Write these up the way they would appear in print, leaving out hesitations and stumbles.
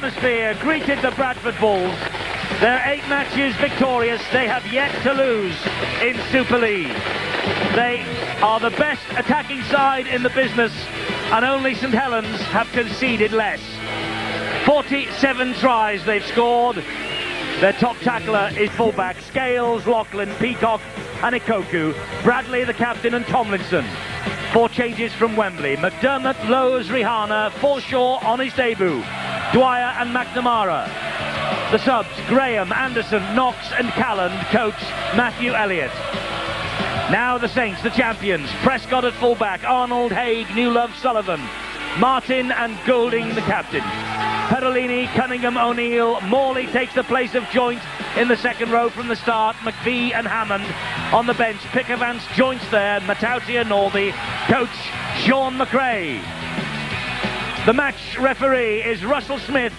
atmosphere greeted the Bradford Bulls. They're 8 matches victorious. They have yet to lose in Super League. They are the best attacking side in the business, and only St Helens have conceded less. 47 tries they've scored. Their top tackler is fullback Scales, Lachlan, Peacock and Ikoku, Bradley the captain and Tomlinson. 4 changes from Wembley. McDermott, Lowe's, Rihanna, Forshaw on his debut, Dwyer and McNamara. The subs, Graham, Anderson, Knox and Calland. Coach Matthew Elliott. Now the Saints, the champions. Prescott at fullback, Arnold, Haig, Newlove, Sullivan, Martin and Goulding the captain. Perolini, Cunningham, O'Neill. Morley takes the place of Joint in the second row from the start. McVie and Hammond on the bench. Pickavance, Joint's there. Matautia, Norby. Coach Sean McRae. The match referee is Russell Smith.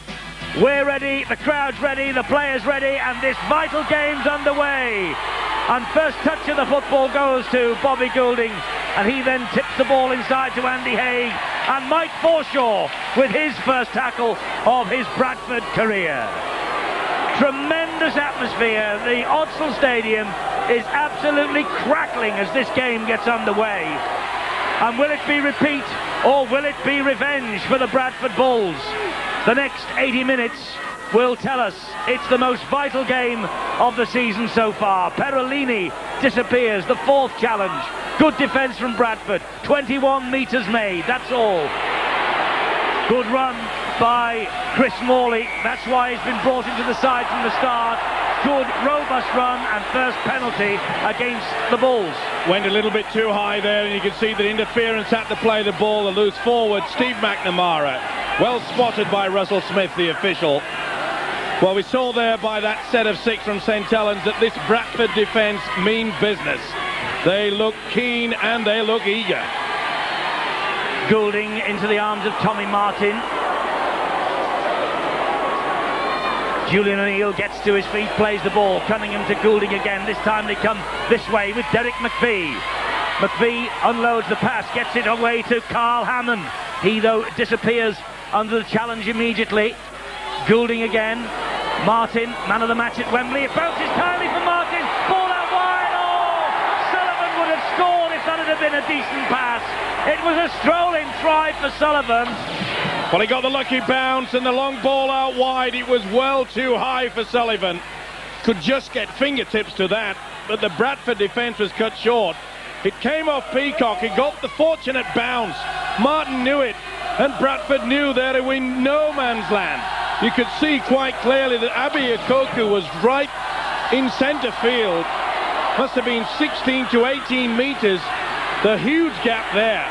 We're ready, the crowd's ready, the players ready, and this vital game's underway. And first touch of the football goes to Bobby Goulding, and he then tips the ball inside to Andy Haig, and Mike Forshaw with his first tackle of his Bradford career. Tremendous atmosphere. The Odsal Stadium is absolutely crackling as this game gets underway. And will it be repeat or will it be revenge for the Bradford Bulls? The next 80 minutes will tell us. It's the most vital game of the season so far. Perolini disappears, the 4th challenge. Good defence from Bradford. 21 metres made, that's all. Good run by Chris Morley. That's why he's been brought into the side from the start. Good, robust run and first penalty against the Bulls. Went a little bit too high there, and you can see that interference had to play the ball. The loose forward, Steve McNamara. Well spotted by Russell Smith, the official. Well, we saw there by that set of 6 from St Helens that this Bradford defence mean business. They look keen and they look eager. Goulding into the arms of Tommy Martin. Julian O'Neill gets to his feet, plays the ball. Cunningham to Goulding again. This time they come this way with Derek McVie. McVie unloads the pass, gets it away to Carl Hammond. He, though, disappears under the challenge immediately. Goulding again. Martin, man of the match at Wembley. It bounces kindly for Martin. Ball out wide. Oh! Sullivan would have scored if that had been a decent pass. It was a strolling try for Sullivan. Well, he got the lucky bounce and the long ball out wide. It was well too high for Sullivan. Could just get fingertips to that, but the Bradford defence was cut short. It came off Peacock. He got the fortunate bounce. Martin knew it, and Bradford knew they were in no man's land. You could see quite clearly that Abi Ikoku was right in centre field. Must have been 16 to 18 metres. The huge gap there.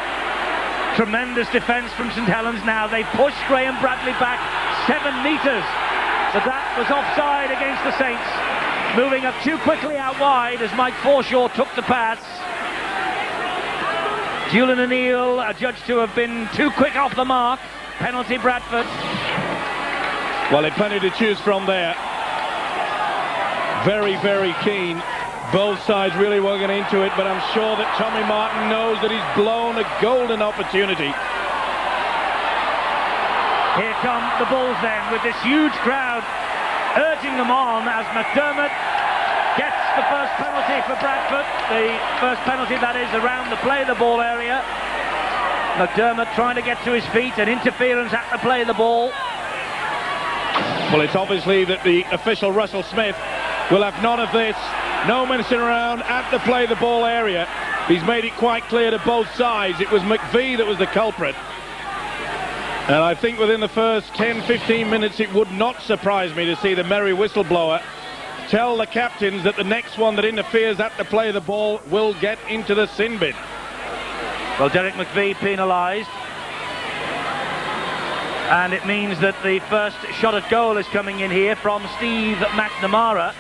Tremendous defence from St Helens now. They push Graham Bradley back 7 metres. But that was offside against the Saints. Moving up too quickly out wide as Mike Forshaw took the pass. Julian O'Neill adjudged to have been too quick off the mark. Penalty Bradford. Well, they've plenty to choose from there. Very, very keen. Both sides really working into it, but I'm sure that Tommy Martin knows that he's blown a golden opportunity. Here come the Bulls then, with this huge crowd urging them on as McDermott gets the first penalty for Bradford. The first penalty, that is, around the play the ball area. McDermott trying to get to his feet, and interference at the play the ball. Well, it's obviously that the official Russell Smith will have none of this. No messing around at the play the ball area. He's made it quite clear to both sides. It was McVie that was the culprit. And I think within the first 10-15 minutes it would not surprise me to see the merry whistleblower tell the captains that the next one that interferes at the play the ball will get into the sin bin. Well, Derek McVie penalised. And it means that the first shot at goal is coming in here from Steve McNamara.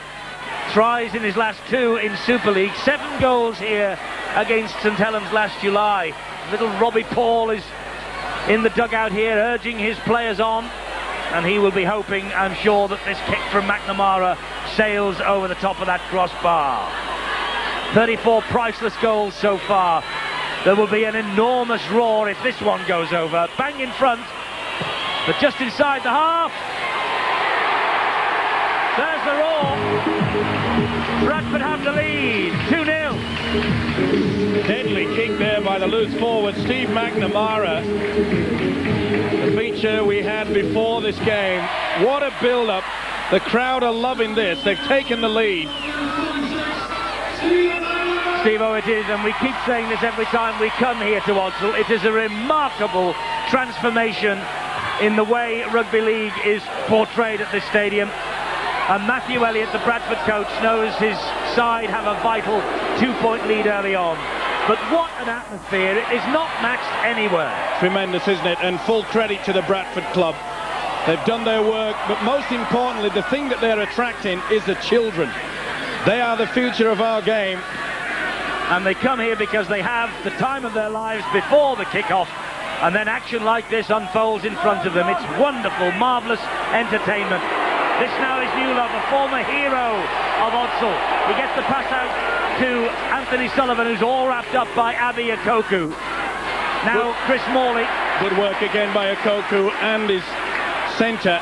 Tries in his last 2 in Super League. 7 goals here against St Helens last July. Little Robbie Paul is in the dugout here, urging his players on. And he will be hoping, I'm sure, that this kick from McNamara sails over the top of that crossbar. 34 priceless goals so far. There will be an enormous roar if this one goes over. Bang in front, but just inside the half. There's the roar. Bradford have the lead. 2-0. Deadly kick there by the loose forward, Steve McNamara. The feature we had before this game. What a build-up. The crowd are loving this. They've taken the lead. Steve-o, it is, and we keep saying this every time we come here to Odsal. It is a remarkable transformation in the way rugby league is portrayed at this stadium. And Matthew Elliott, the Bradford coach, knows his side have a vital 2-point lead early on. But what an atmosphere. It is not matched anywhere. Tremendous, isn't it? And full credit to the Bradford club. They've done their work, but most importantly, the thing that they're attracting is the children. They are the future of our game. And they come here because they have the time of their lives before the kick-off, and then action like this unfolds in front of them. It's wonderful, marvellous entertainment. This now is Newlove, a former hero of Odsal. He gets the pass out to Anthony Sullivan, who's all wrapped up by Abi Akoku. Now Chris Morley. Good work again by Akoku, and his centre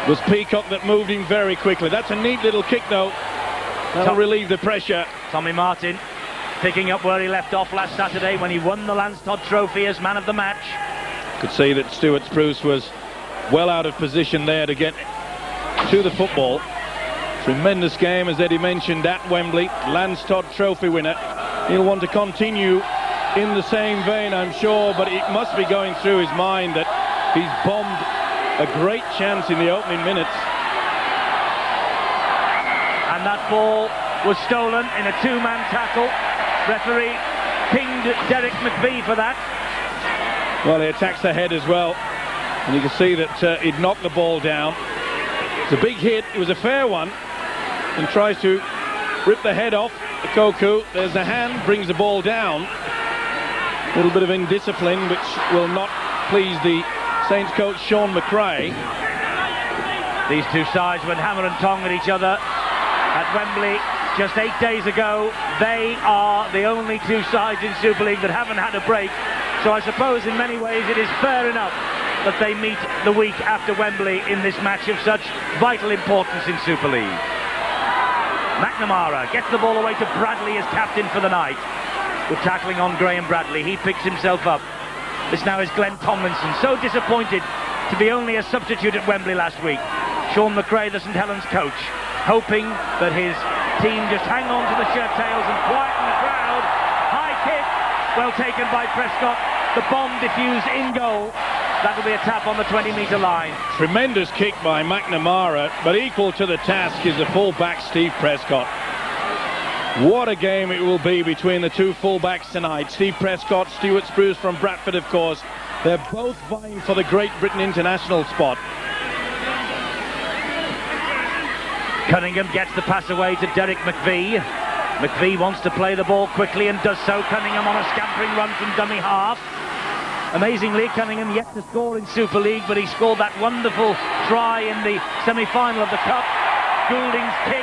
was Peacock that moved him very quickly. That's a neat little kick, though. That'll relieve the pressure. Tommy Martin picking up where he left off last Saturday when he won the Lance Todd Trophy as man of the match. Could see that Stuart Spruce was well out of position there to get to the football. Tremendous game, as Eddie mentioned, at Wembley. Lance Todd Trophy winner. He'll want to continue in the same vein, I'm sure, but it must be going through his mind that he's bombed a great chance in the opening minutes. And that ball was stolen in a two-man tackle. Referee pinged Derek McVie for that. Well, he attacks the head as well, and you can see that he'd knocked the ball down. It's a big hit. It was a fair one, and tries to rip the head off Akoku. There's the hand, brings the ball down. A little bit of indiscipline, which will not please the Saints coach Sean McRae. These two sides went hammer and tong at each other at Wembley just 8 days ago. They are the only two sides in Super League that haven't had a break. So I suppose in many ways it is fair enough that they meet the week after Wembley in this match of such vital importance in Super League. McNamara gets the ball away to Bradley as captain for the night. Good tackling on Graham Bradley. He picks himself up. This now is Glenn Tomlinson, so disappointed to be only a substitute at Wembley last week. Sean McRae, the St Helens coach, hoping that his team just hang on to the shirt tails and quieten the crowd. High kick, well taken by Prescott. The bomb diffused in goal. That'll be a tap on the 20-metre line. Tremendous kick by McNamara, but equal to the task is the full-back Steve Prescott. What a game it will be between the two full-backs tonight. Steve Prescott, Stuart Spruce from Bradford, of course. They're both vying for the Great Britain international spot. Cunningham gets the pass away to Derek McVie. McVie wants to play the ball quickly and does so. Cunningham on a scampering run from dummy half. Amazingly, Cunningham yet to score in Super League, but he scored that wonderful try in the semi-final of the Cup. Goulding's kick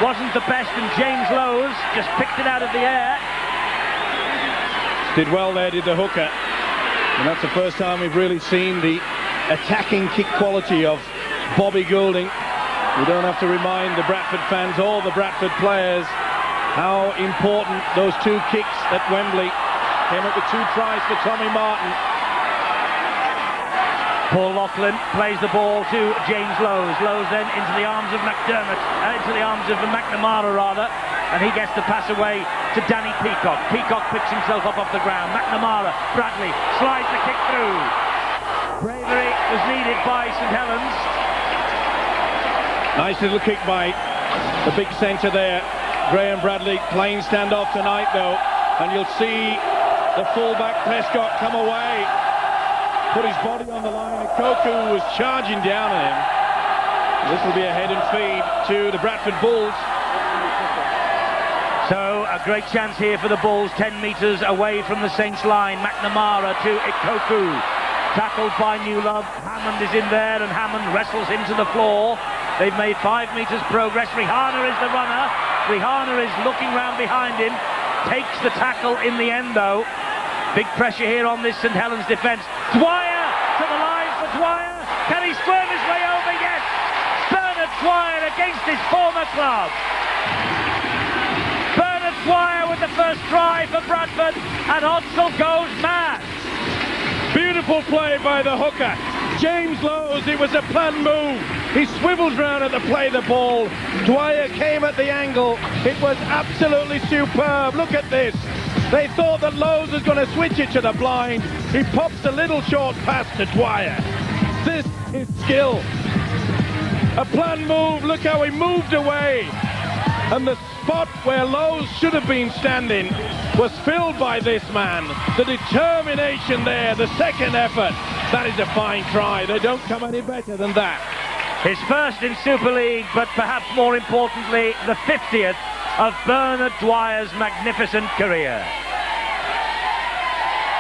wasn't the best, and James Lowes just picked it out of the air. Did well there, did the hooker. And that's the first time we've really seen the attacking kick quality of Bobby Goulding. We don't have to remind the Bradford fans or the Bradford players how important those two kicks at Wembley. Came up with 2 tries for Tommy Martin. Paul Loughlin plays the ball to James Lowes. Lowes then into the arms of into the arms of McNamara rather, and he gets the pass away to Danny Peacock. Peacock picks himself up off the ground. McNamara, Bradley slides the kick through. Bravery was needed by St Helens. Nice little kick by the big centre there. Graham Bradley playing standoff tonight though, and you'll see the fullback Prescott come away, put his body on the line. Akoku was charging down on him. This will be a head and feed to the Bradford Bulls. So a great chance here for the Bulls, 10 metres away from the Saints line. McNamara to Akoku, tackled by Newlove. Hammond is in there, and Hammond wrestles him to the floor. They've made 5 metres progress. Rihana is the runner. Rihana is looking round behind him, takes the tackle in the end though. Big pressure here on this St Helens defence. Dwyer to the line for Dwyer. Can he squirm his way over? Yes! Burn against his former club. Bernard Dwyer with the first try for Bradford, and Odsal goes mad. Beautiful play by the hooker. James Lowes, it was a planned move. He swivels round at the play the ball. Dwyer came at the angle. It was absolutely superb. Look at this. They thought that Lowes was going to switch it to the blind. He pops a little short pass to Dwyer. This is skill. A planned move. Look how he moved away. And the spot where Lowes should have been standing was filled by this man. The determination there, the second effort. That is a fine try. They don't come any better than that. His first in Super League, but perhaps more importantly, the 50th of Bernard Dwyer's magnificent career.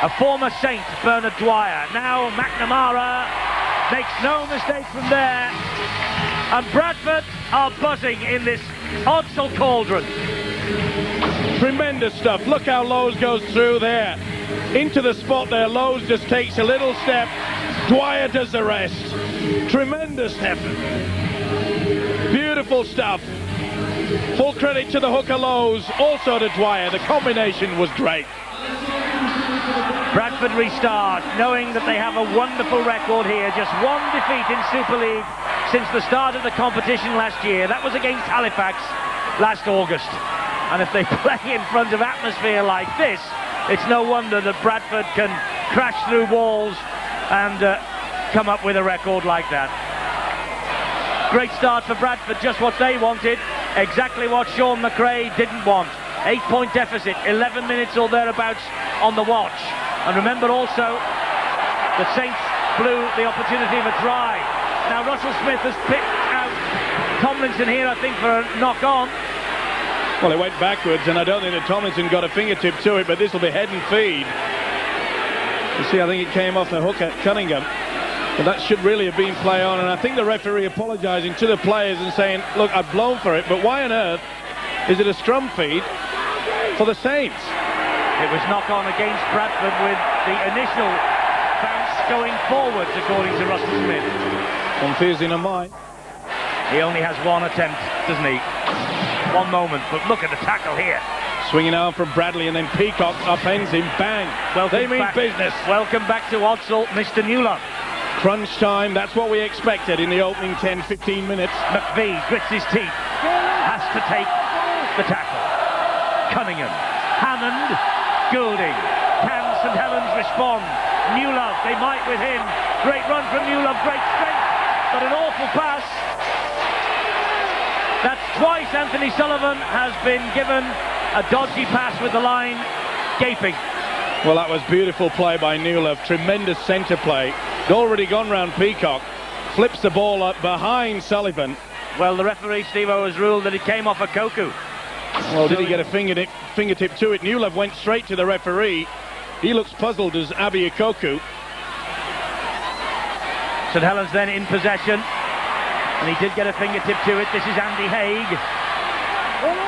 A former Saint, Bernard Dwyer. Now McNamara makes no mistake from there. And Bradford are buzzing in this Odsal cauldron. Tremendous stuff. Look how Lowes goes through there. Into the spot there. Lowes just takes a little step. Dwyer does the rest. Tremendous effort. Beautiful stuff. Full credit to the hooker Lowes, also to Dwyer. The combination was great. Bradford restart, knowing that they have a wonderful record here. Just one defeat in Super League since the start of the competition last year. That was against Halifax last August. And if they play in front of atmosphere like this, it's no wonder that Bradford can crash through walls and come up with a record like that. Great start for Bradford, just what they wanted, exactly what Sean McRae didn't want. 8-point deficit, 11 minutes or thereabouts on the watch. And remember also, the Saints blew the opportunity of a try. Now Russell Smith has picked out Tomlinson here, I think, for a knock-on. Well, it went backwards, and I don't think that Tomlinson got a fingertip to it, but this will be head and feed. You see, I think it came off the hook at Cunningham. But that should really have been play on, and I think the referee apologising to the players and saying, look, I've blown for it, but why on earth is it a scrum feed for the Saints? It was knock-on against Bradford with the initial bounce going forwards, according to Russell Smith. Confusing on mine. He only has one attempt, doesn't he? One moment, but look at the tackle here. Swinging out from Bradley, and then Peacock upends him. Bang. They mean business. Welcome back to Odsal, Mr. Newlove. Crunch time, that's what we expected in the opening 10-15 minutes. McVie grits his teeth, has to take the tackle. Cunningham, Hammond, Goulding. Can St Helens respond? Newlove, they might with him. Great run from Newlove, great strength, but an awful pass. That's twice Anthony Sullivan has been given a dodgy pass with the line gaping. Well, that was beautiful play by Newlove. Tremendous centre play. He'd already gone round Peacock. Flips the ball up behind Sullivan. Well, the referee, Steve-O, has ruled that it came off a Koku. Well, did he get a fingertip to it? Newlove went straight to the referee. He looks puzzled as Abiy Koku. St Helens then in possession. And he did get a fingertip to it. This is Andy Haig.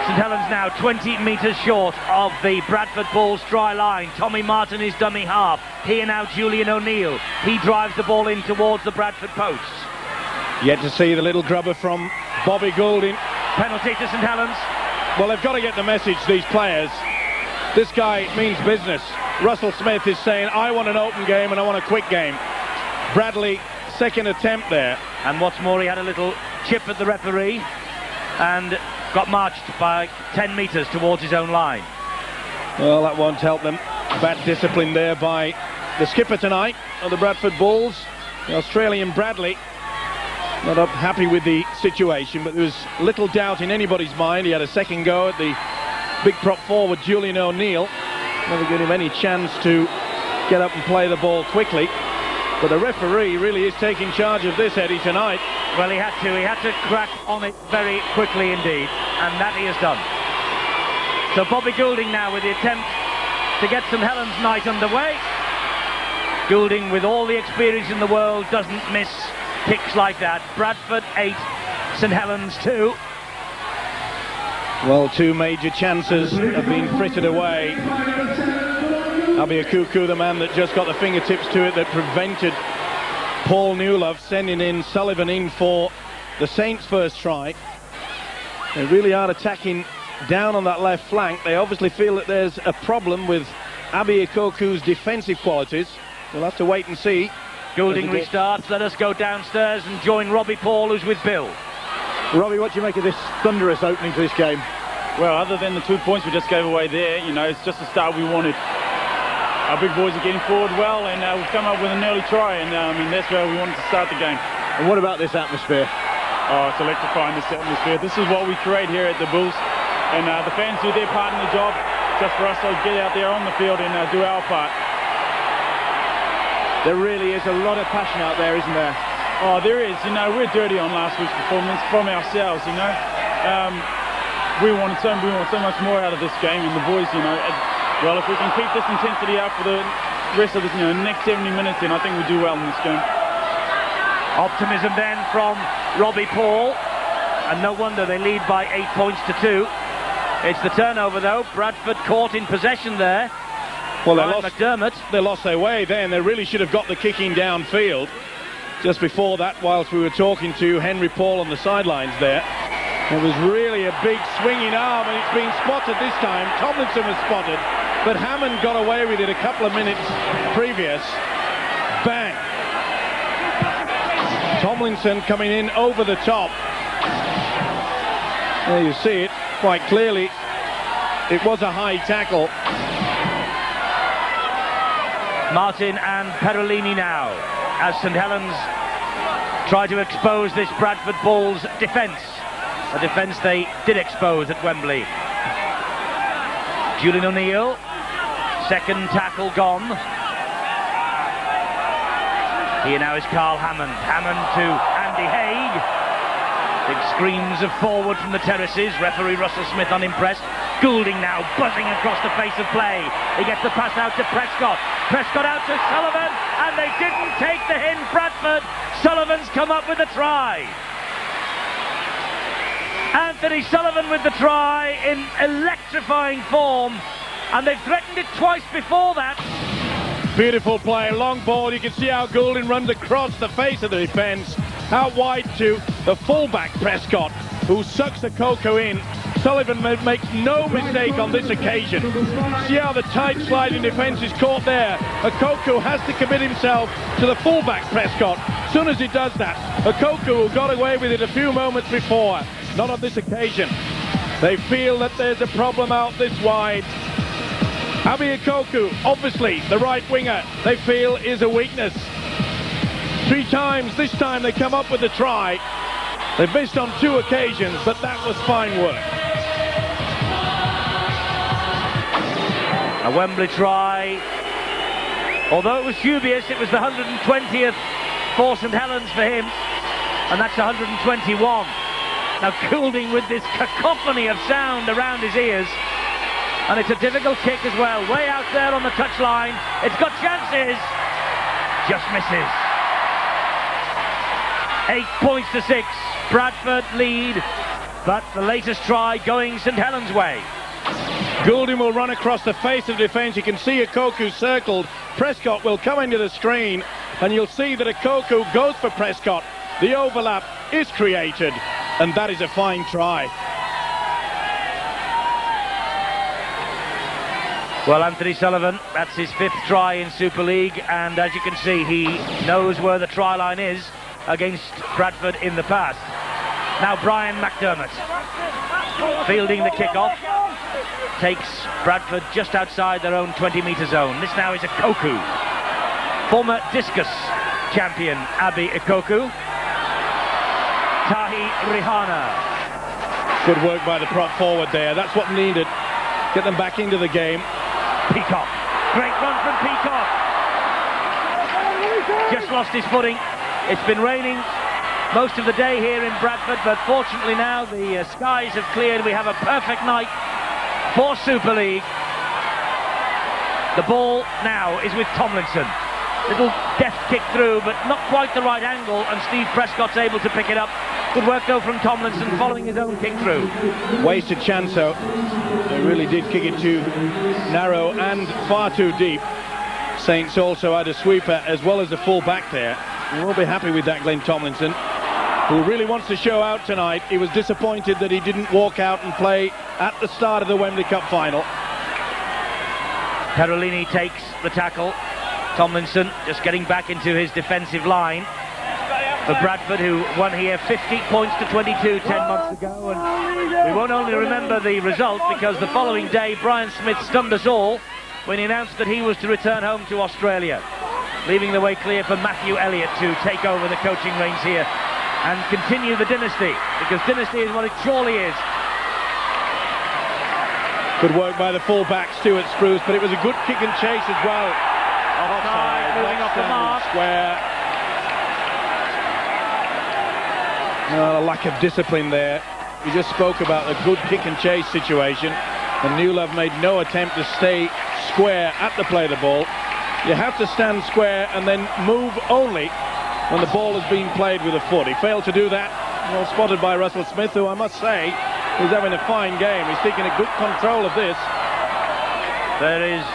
St Helens now 20 metres short of the Bradford Bulls try line. Tommy Martin is dummy half. Here now Julian O'Neill. He drives the ball in towards the Bradford posts. Yet to see the little grubber from Bobby Goulding. Penalty to St Helens. Well, they've got to get the message, these players. This guy means business. Russell Smith is saying, I want an open game and I want a quick game. Bradley, second attempt there. And what's more, he had a little chip at the referee and got marched by 10 metres towards his own line. Well, that won't help them. Bad discipline there by the skipper tonight of the Bradford Bulls, the Australian Bradley. Not up happy with the situation, but there was little doubt in anybody's mind. He had a second go at the big prop forward, Julian O'Neill. Never gave him any chance to get up and play the ball quickly. But the referee really is taking charge of this, Eddie, tonight. Well, he had to crack on it very quickly indeed, and that he has done. So Bobby Goulding now with the attempt to get St Helens night underway. Goulding, with all the experience in the world, doesn't miss kicks like that. Bradford 8, St Helens 2. Well, two major chances have been frittered away. Abiy Koku, the man that just got the fingertips to it, that prevented Paul Newlove sending in Sullivan in for the Saints' first try. They really are attacking down on that left flank. They obviously feel that there's a problem with Abi Ikoku's defensive qualities. We'll have to wait and see. Goulding restarts. Let us go downstairs and join Robbie Paul, who's with Bill. Robbie, what do you make of this thunderous opening to this game? Well, other than the 2 points we just gave away there, you know, it's just the start we wanted. Our big boys are getting forward well, and we've come up with an early try, and I mean, that's where we wanted to start the game. And what about this atmosphere? Oh, it's electrifying, this atmosphere. This is what we create here at the Bulls, and the fans do their part in the job, just for us to get out there on the field and do our part. There really is a lot of passion out there, isn't there? Oh, there is. You know, we're dirty on last week's performance from ourselves, you know. We want so much more out of this game, and the boys, you know, well, if we can keep this intensity up for the rest of the next 70 minutes, then I think we'll do well in this game. Optimism then from Robbie Paul, and no wonder they lead by 8 points to 2. It's the turnover though. Bradford caught in possession there. Well, they lost their way then. They really should have got the kicking downfield. Just before that, whilst we were talking to Henry Paul on the sidelines there, it was really a big swinging arm, and it's been spotted this time. Tomlinson was spotted, but Hammond got away with it a couple of minutes previous. Bang! Tomlinson coming in over the top. There you see it quite clearly. It was a high tackle. Martin and Perolini now, as St Helens try to expose this Bradford Bulls defence. A defence they did expose at Wembley. Julian O'Neill, second tackle gone. Here now is Carl Hammond. Hammond to Andy Haig. Big screams of forward from the terraces. Referee Russell Smith unimpressed. Goulding now buzzing across the face of play. He gets the pass out to Prescott. Prescott out to Sullivan, and they didn't take the hint, Bradford. Sullivan's come up with a try. Anthony Sullivan with the try in electrifying form, and they've threatened it twice before that. Beautiful play, long ball. You can see how Goulding runs across the face of the defence. Out wide to the fullback Prescott, who sucks the Coco in. Sullivan makes no mistake on this occasion. See how the tight sliding defence is caught there. Okoku has to commit himself to the fullback Prescott. As soon as he does that, Okoku got away with it a few moments before. Not on this occasion. They feel that there's a problem out this wide. Abi Okoku, obviously the right winger, they feel is a weakness. 3 times, this time they come up with a try. They've missed on 2 occasions, but that was fine work. A Wembley try. Although it was dubious, it was the 120th for St Helens for him, and that's 121. Now Goulding with this cacophony of sound around his ears, and it's a difficult kick as well. Way out there on the touchline. It's got chances. Just misses. 8 points to 6. Bradford lead, but the latest try going St Helens' way. Goulding will run across the face of defence. You can see Okoku circled. Prescott will come into the screen, and you'll see that Okoku goes for Prescott. The overlap is created, and that is a fine try. Well, Anthony Sullivan, that's his 5th try in Super League, and as you can see, he knows where the try line is against Bradford in the past. Now Brian McDermott, fielding the kickoff, takes Bradford just outside their own 20-metre zone. This now is Okoku. Former discus champion Abi Ikoku. Tahi Rihana. Good work by the prop forward there. That's what needed. Get them back into the game. Peacock. Great run from Peacock. Just lost his footing. It's been raining most of the day here in Bradford, but fortunately now the skies have cleared. We have a perfect night for Super League. The ball now is with Tomlinson. Little deft kick through, but not quite the right angle, and Steve Prescott's able to pick it up. Good work though from Tomlinson, following his own kick through. Wasted chance though. They really did kick it too narrow and far too deep. Saints also had a sweeper as well as a full back there. You won't be happy with that, Glenn Tomlinson. who really wants to show out tonight. He was disappointed that he didn't walk out and play at the start of the Wembley Cup final. Perolini takes the tackle. Tomlinson just getting back into his defensive line for Bradford, who won here 50 points to 22 10 months ago. And we won't only remember the result because the following day Brian Smith stunned us all when he announced that he was to return home to Australia, leaving the way clear for Matthew Elliott to take over the coaching reins here and continue the dynasty, because dynasty is what it surely is. Good work by the full-back Stuart Spruce, but it was a good kick and chase as well. Offside, moving off the mark. Square. A lack of discipline there. We just spoke about a good kick and chase situation, and Newlove made no attempt to stay square at the play of the ball. You have to stand square and then move only when the ball is being played with a foot. He failed to do that. Well spotted by Russell Smith, who I must say is having a fine game. He's taking a good control of this. There is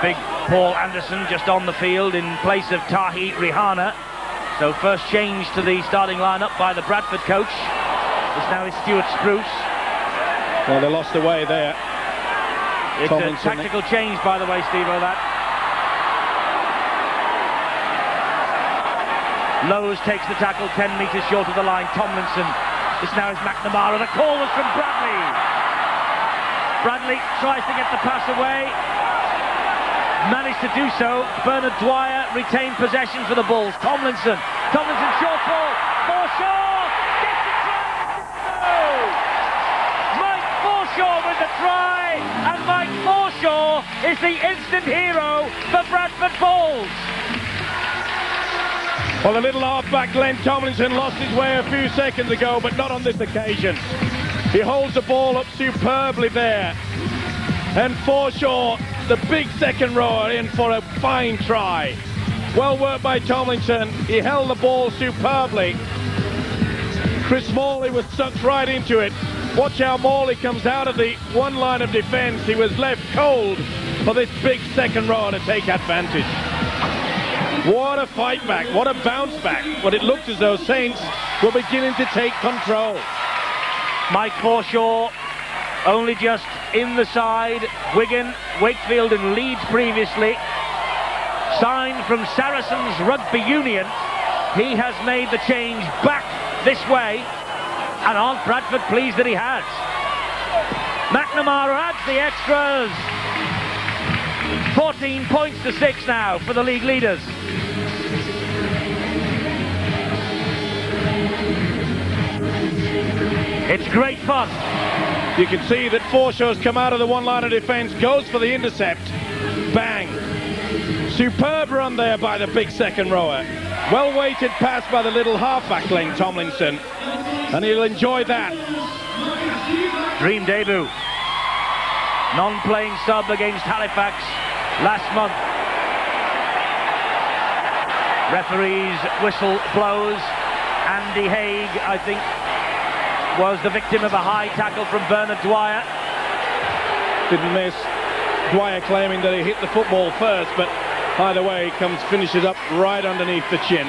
big Paul Anderson just on the field in place of Tahi Rihana. So first change to the starting lineup by the Bradford coach. This now is Stuart Spruce. Well, they lost away there. It's a tactical change, by the way, Steve-O, that. Lowe's takes the tackle 10 metres short of the line. Tomlinson. This now is McNamara. The call was from Bradley. Bradley tries to get the pass away. Managed to do so. Bernard Dwyer retained possession for the Bulls. Tomlinson short ball. Forshaw gets the try. Mike Forshaw with the try, and Mike Forshaw is the instant hero for Bradford Bulls. Well, the little halfback Glenn Tomlinson lost his way a few seconds ago, but not on this occasion. He holds the ball up superbly there. And Forshaw, the big second rower, in for a fine try. Well worked by Tomlinson. He held the ball superbly. Chris Morley was sucked right into it. Watch how Morley comes out of the one line of defence. He was left cold for this big second rower to take advantage. What a fight back, what a bounce back. But it looked as though Saints were beginning to take control. Mike Forshaw only just in the side. Wigan, Wakefield and Leeds previously. Signed from Saracens Rugby Union. He has made the change back this way. And aren't Bradford pleased that he has? McNamara adds the extras. 14 points to 6 now for the league leaders. It's great fun. You can see that Forshaw's come out of the one line of defence, goes for the intercept. Bang. Superb run there by the big second rower. Well weighted pass by the little halfback Glenn Tomlinson. And he'll enjoy that. Dream debut. Non-playing sub against Halifax last month. Referee's whistle blows. Andy Haig, I think, was the victim of a high tackle from Bernard Dwyer. Didn't miss. Dwyer claiming that he hit the football first, but either way, finishes up right underneath the chin.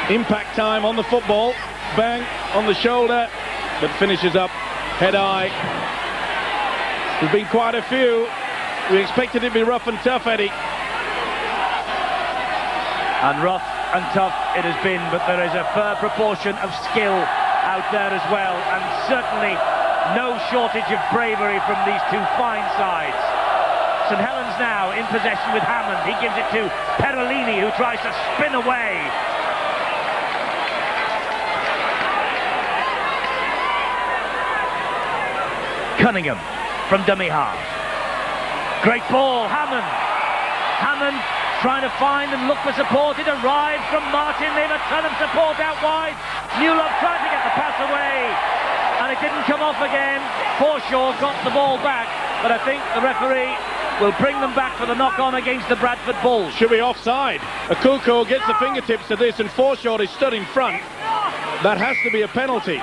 Impact time on the football. Bang on the shoulder, but finishes up head high. There's been quite a few. We expected it to be rough and tough, Eddie. And rough and tough it has been, but there is a fair proportion of skill out there as well, and certainly no shortage of bravery from these two fine sides. St Helens now in possession with Hammond. He gives it to Perolini, who tries to spin away. Cunningham from dummy half. Great ball, Hammond. Hammond trying to find and look for support. It arrives from Martin. They have a ton of support out wide. Newlove trying to get the pass away, and it didn't come off again. Forshaw got the ball back, but I think the referee will bring them back for the knock-on against the Bradford Bulls. Should be offside. Akuko gets the fingertips to this, and Forshaw is stood in front. That has to be a penalty.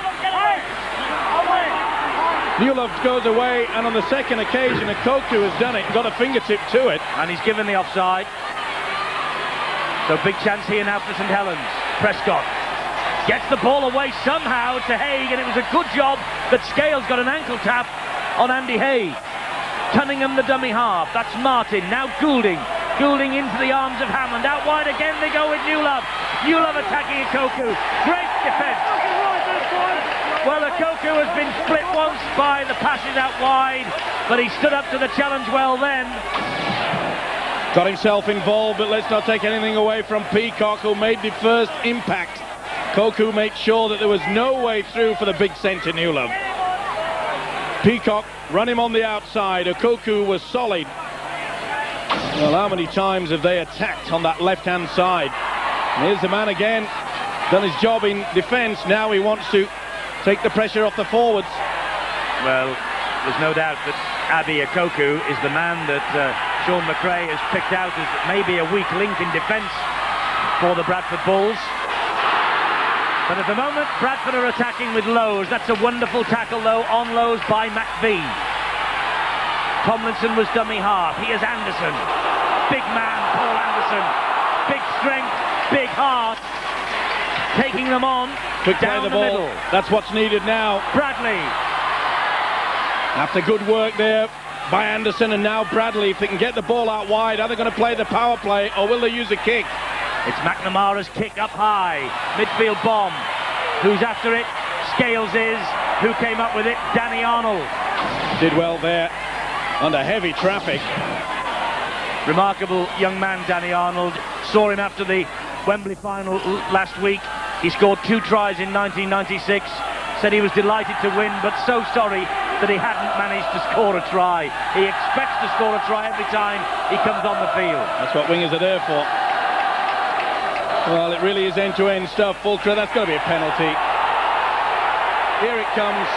Newlove goes away, and on the second occasion, Akuko has done it and got a fingertip to it. And he's given the offside. So big chance here now for St Helens. Prescott. Gets the ball away somehow to Haig, and it was a good job that Scales got an ankle tap on Andy Haig. Cunningham the dummy half. That's Martin. Now Goulding. Goulding into the arms of Hammond. Out wide again they go with Newlove. Newlove attacking Ikoku. Great defence. Well, Ikoku has been split once by the passes out wide, but he stood up to the challenge well then. Got himself involved, but let's not take anything away from Peacock, who made the first impact. Koku made sure that there was no way through for the big centre Newlove. Peacock run him on the outside. Ikoku was solid. Well, how many times have they attacked on that left-hand side? And here's the man again, done his job in defence. Now he wants to take the pressure off the forwards. Well, there's no doubt that Abi Ikoku is the man that Sean McRae has picked out as maybe a weak link in defence for the Bradford Bulls. But at the moment, Bradford are attacking with Lowe's. That's a wonderful tackle, though, on Lowe's by McVie. Tomlinson was dummy half. Here's Anderson. Big man, Paul Anderson. Big strength, big heart. Taking them on. Quick play down the the ball. middle. That's what's needed now. Bradley. After good work there by Anderson, and now Bradley, if they can get the ball out wide, are they going to play the power play or will they use a kick? It's McNamara's kick up high. Midfield bomb. Who's after it? Scales is. Who came up with it? Danny Arnold. Did well there under heavy traffic. Remarkable young man, Danny Arnold. Saw him after the Wembley final last week. He scored 2 tries in 1996. Said he was delighted to win, but so sorry that he hadn't managed to score a try. He expects to score a try every time he comes on the field. That's what wingers are there for. Well, it really is end-to-end stuff. Fulcra, that's got to be a penalty. Here it comes.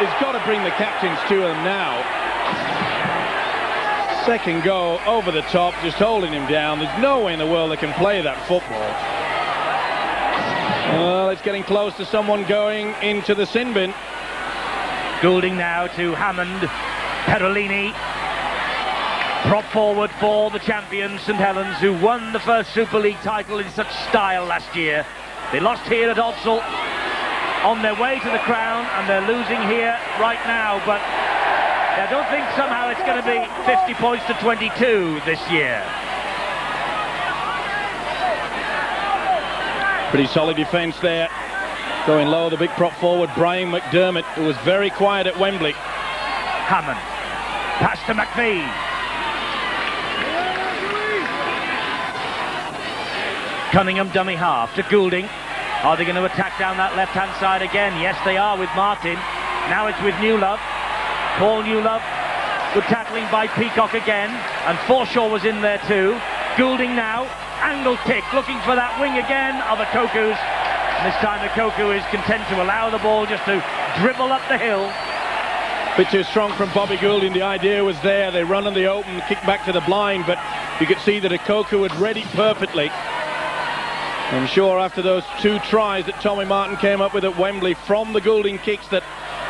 He's got to bring the captains to him now. Second go, over the top, just holding him down. There's no way in the world they can play that football. Well, it's getting close to someone going into the sin bin. Goulding now to Hammond. Perolini. Prop forward for the champions, St Helens, who won the first Super League title in such style last year. They lost here at Odsal on their way to the crown, and they're losing here right now, but I don't think somehow it's going to be 50 points to 22 this year. Pretty solid defence there. Going low, the big prop forward, Brian McDermott, who was very quiet at Wembley. Hammond. Pass to McVie. Cunningham dummy half to Goulding. Are they going to attack down that left-hand side again? Yes, they are with Martin. Now it's with Newlove. Paul Newlove. Good tackling by Peacock again. And Forshaw was in there too. Goulding now. Angle kick. Looking for that wing again of Ikoku's. And this time Ikoku is content to allow the ball just to dribble up the hill. Bit too strong from Bobby Goulding. The idea was there. They run on the open, kick back to the blind, but you could see that Ikoku had read it perfectly. I'm sure after those 2 tries that Tommy Martin came up with at Wembley from the Goulding kicks that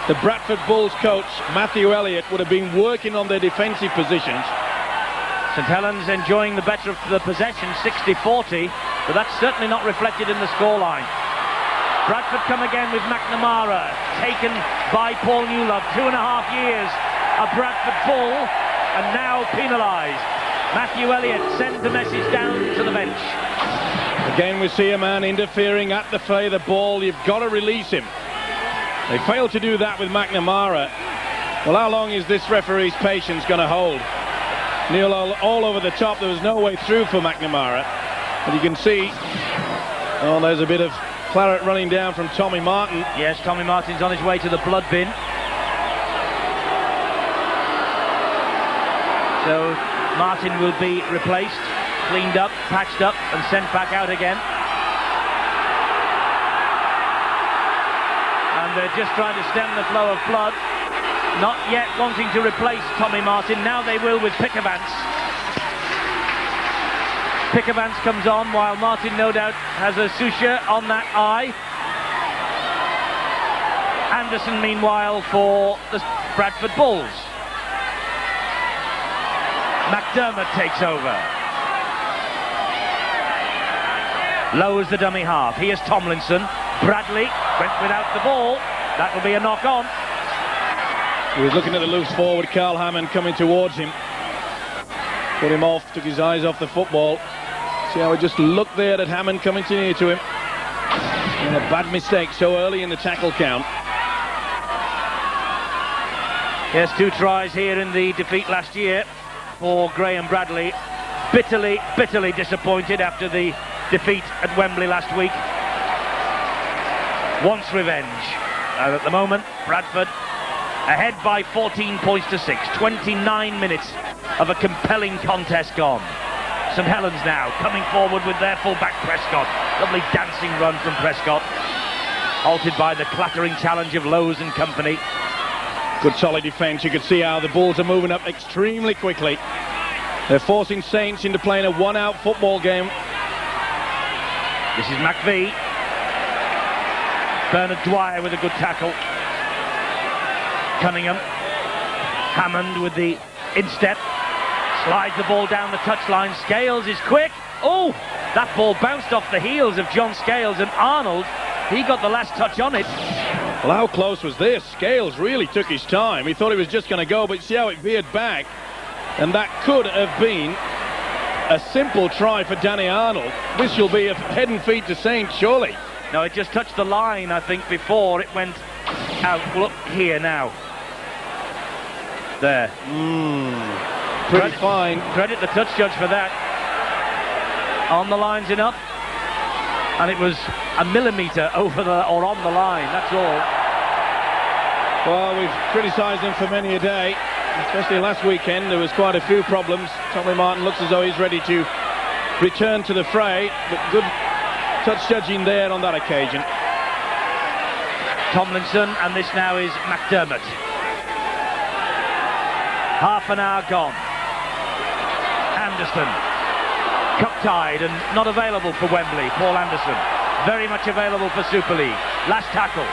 the Bradford Bulls coach, Matthew Elliott, would have been working on their defensive positions. St Helens enjoying the better of the possession, 60-40, but that's certainly not reflected in the scoreline. Bradford come again with McNamara, taken by Paul Newlove, 2.5 years, a Bradford Bull, and now penalised. Matthew Elliott sends the message down to the bench. Again, we see a man interfering at the play of the ball. You've got to release him. They failed to do that with McNamara. Well, how long is this referee's patience going to hold? Neil all over the top. There was no way through for McNamara. And you can see, oh, there's a bit of claret running down from Tommy Martin. Yes, Tommy Martin's on his way to the blood bin. So Martin will be replaced, cleaned up, patched up and sent back out again. And they're just trying to stem the flow of blood. Not yet wanting to replace Tommy Martin. Now they will with Pickavance. Pickavance comes on while Martin no doubt has a suture on that eye. Anderson meanwhile for the Bradford Bulls. McDermott takes over. Lowers the dummy half. Here's Tomlinson. Bradley went without the ball. That will be a knock on. He was looking at the loose forward, Carl Hammond, coming towards him. Put him off, took his eyes off the football. See how he just looked there at Hammond coming too near to him. And a bad mistake so early in the tackle count. Yes, 2 tries here in the defeat last year for Graham Bradley. Bitterly, bitterly disappointed after the defeat at Wembley last week. Wants revenge. And at the moment, Bradford ahead by 14 points to 6. 29 minutes of a compelling contest gone. St Helens now coming forward with their full-back Prescott. Lovely dancing run from Prescott. Halted by the clattering challenge of Lowe's and company. Good solid defence. You can see how the Bulls are moving up extremely quickly. They're forcing Saints into playing a one-out football game. This is McVie. Bernard Dwyer with a good tackle. Cunningham. Hammond with the instep. Slides the ball down the touchline. Scales is quick. Oh, that ball bounced off the heels of John Scales, and Arnold, he got the last touch on it. Well, how close was this? Scales really took his time. He thought he was just going to go, but see how it veered back. And that could have been a simple try for Danny Arnold. This will be a head and feet to Saints, surely. No, it just touched the line, I think, before it went out. Look here now. There. Pretty fine. Credit the touch judge for that. On the line's enough. And it was a millimetre over or on the line, that's all. Well, we've criticised him for many a day. Especially last weekend, there was quite a few problems. Tommy Martin looks as though he's ready to return to the fray, but good touch judging there on that occasion. Tomlinson, and this now is McDermott. Half an hour gone. Anderson, cup-tied and not available for Wembley. Paul Anderson, very much available for Super League. Last tackle.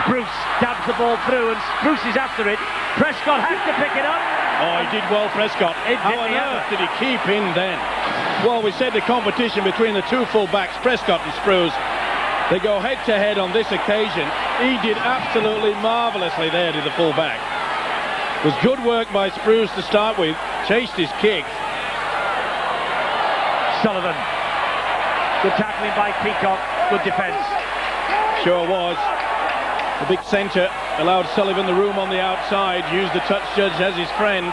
Spruce dabs the ball through, and Spruce is after it. Prescott has to pick it up. Oh, he did well, Prescott. How on earth did he keep in then? Well, we said the competition between the two full-backs, Prescott and Spruce, they go head-to-head on this occasion. He did absolutely marvellously there to the full-back. It was good work by Spruce to start with. Chased his kick. Sullivan. Good tackling by Peacock. Good defence. Sure was. The big centre allowed Sullivan the room on the outside. Used the touch judge as his friend.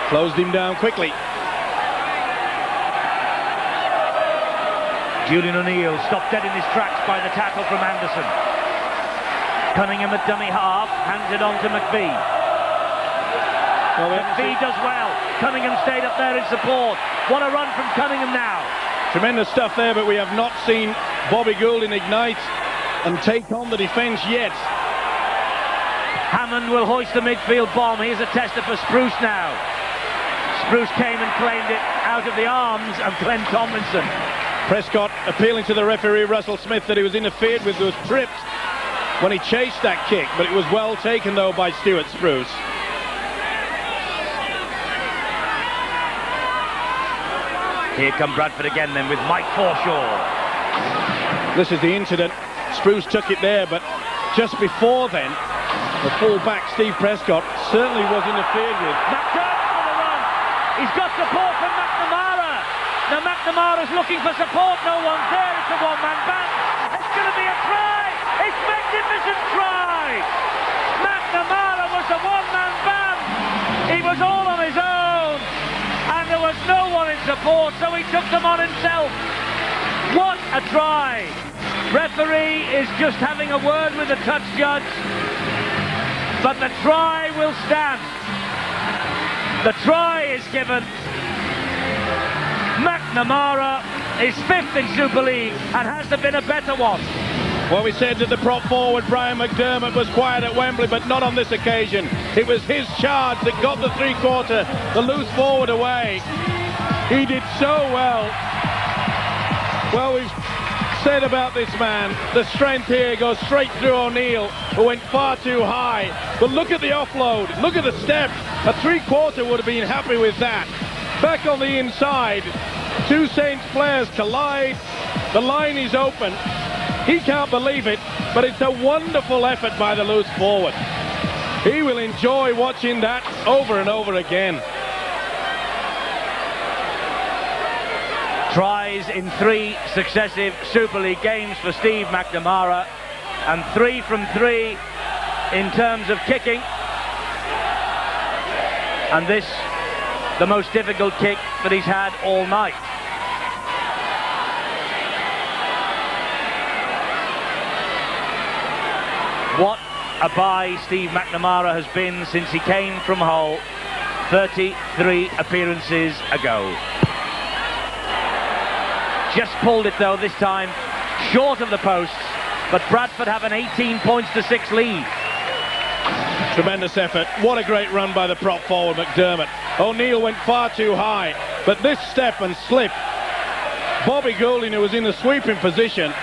Closed him down quickly. Julian O'Neill stopped dead in his tracks by the tackle from Anderson. Cunningham at dummy half. Hands it on to McVie. McVie does well. Cunningham stayed up there in support. What a run from Cunningham now. Tremendous stuff there, but we have not seen Bobby Goulding ignite and take on the defence yet. Hammond will hoist the midfield bomb. Here's a tester for Spruce now. Spruce came and claimed it out of the arms of Glenn Tomlinson. Prescott appealing to the referee Russell Smith that he was interfered with, was tripped when he chased that kick, but it was well taken though by Stuart Spruce. Here come Bradford again then with Mike Forshaw. This is the incident. Spruce took it there, but just before then, the full-back Steve Prescott certainly was interfered with. McDermott for the run. He's got support from McNamara. Now McNamara's looking for support. No one's there. It's a one-man band. It's going to be a try. It's magnificent try. McNamara was the one-man band. He was all on his own. And there was no one in support, so he took them on himself. What a try. Referee is just having a word with the touch judge, but the try will stand. The try is given. McNamara is 5th in Super League, and has there been a better one? Well, we said that the prop forward Brian McDermott was quiet at Wembley, but not on this occasion. It was his charge that got the three-quarter, the loose forward away. He did so well. Well, we've said about this man, the strength here goes straight through O'Neill, who went far too high. But look at the offload, look at the step. A three-quarter would have been happy with that. Back on the inside, two Saints players collide. The line is open. He can't believe it, but it's a wonderful effort by the loose forward. He will enjoy watching that over and over again. Tries in 3 successive Super League games for Steve McNamara, and 3 from 3 in terms of kicking. And this, the most difficult kick that he's had all night. What a buy Steve McNamara has been since he came from Hull 33 appearances ago. Just pulled it though this time, short of the posts, but Bradford have an 18-6 lead. Tremendous effort. What a great run by the prop forward, McDermott. O'Neill went far too high, but this step and slip, Bobby Goulding, who was in the sweeping position,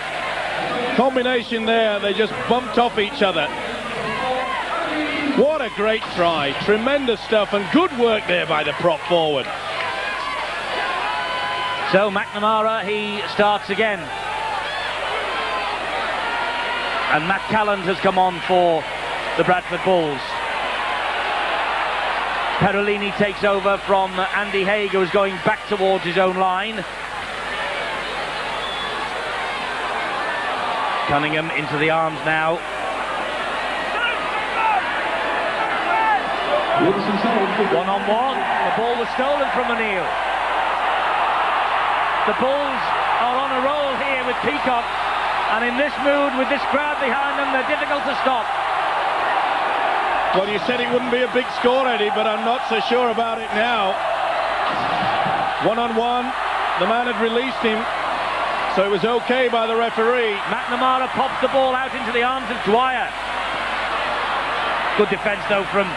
combination there, they just bumped off each other. What a great try. Tremendous stuff and good work there by the prop forward. So McNamara, he starts again. And Matt Calland has come on for the Bradford Bulls. Perolini takes over from Andy Haig, who is going back towards his own line. Cunningham into the arms now. One-on-one. The ball was stolen from O'Neill. The Bulls are on a roll here with Peacock, and in this mood, with this crowd behind them, they're difficult to stop. Well, you said it wouldn't be a big score, Eddie, but I'm not so sure about it now. One-on-one, the man had released him, so it was okay by the referee. McNamara pops the ball out into the arms of Dwyer. Good defence, though, from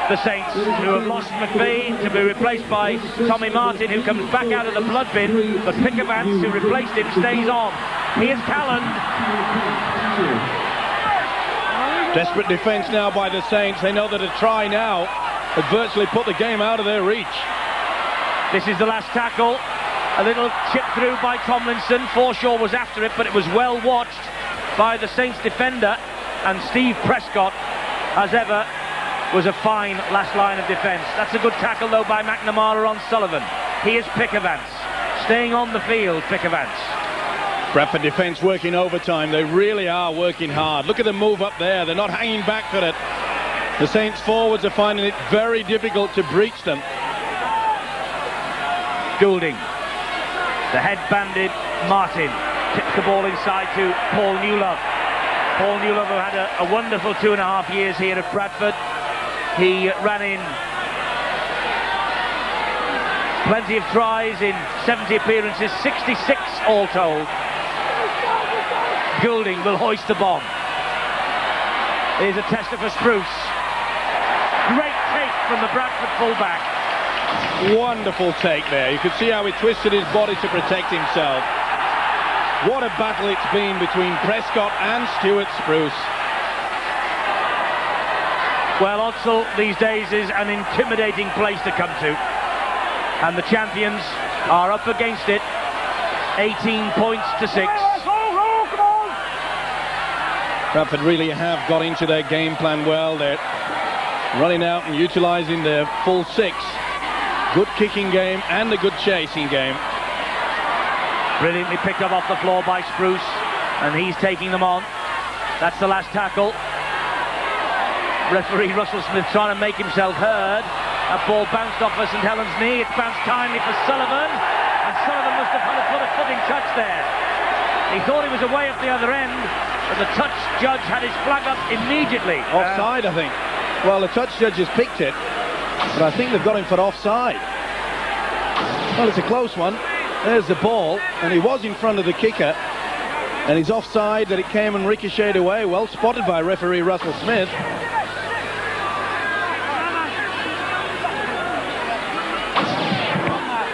the Saints, who have lost McVeigh to be replaced by Tommy Martin, who comes back out of the blood bin, but Pickavance, who replaced him, stays on. Here's Calland. Desperate defence now by the Saints. They know that a try now had virtually put the game out of their reach. This is the last tackle. A little chip through by Tomlinson. Forshaw was after it, but it was well watched by the Saints defender, and Steve Prescott, as ever, was a fine last line of defence. That's a good tackle though by McNamara on Sullivan. Here's Pickavance, staying on the field, Pickavance. Bradford defence working overtime. They really are working hard. Look at the move up there. They're not hanging back for it. The Saints forwards are finding it very difficult to breach them. Goulding, the head-banded Martin, tips the ball inside to Paul Newlove. Paul Newlove, who had a wonderful 2.5 years here at Bradford. He ran in plenty of tries in 70 appearances, 66 all told. Goulding will hoist the bomb. Here's a tester for Spruce. Great take from the Bradford fullback. Wonderful take there. You could see how he twisted his body to protect himself. What a battle it's been between Prescott and Stuart Spruce. Well, Odsal these days is an intimidating place to come to, and the champions are up against it, 18-6. Bradford really have got into their game plan well. They're running out and utilising their full 6. Good kicking game and a good chasing game. Brilliantly picked up off the floor by Spruce, and he's taking them on. That's the last tackle. Referee Russell Smith trying to make himself heard. That ball bounced off St Helens' knee. It's bounced kindly for Sullivan, and Sullivan must have had a footing touch there. He thought he was away at the other end, but the touch judge had his flag up immediately. Offside, I think. Well, the touch judge has picked it, but I think they've got him for offside. Well, it's a close one. There's the ball, and he was in front of the kicker, and he's offside that it came and ricocheted away. Well spotted by referee Russell Smith.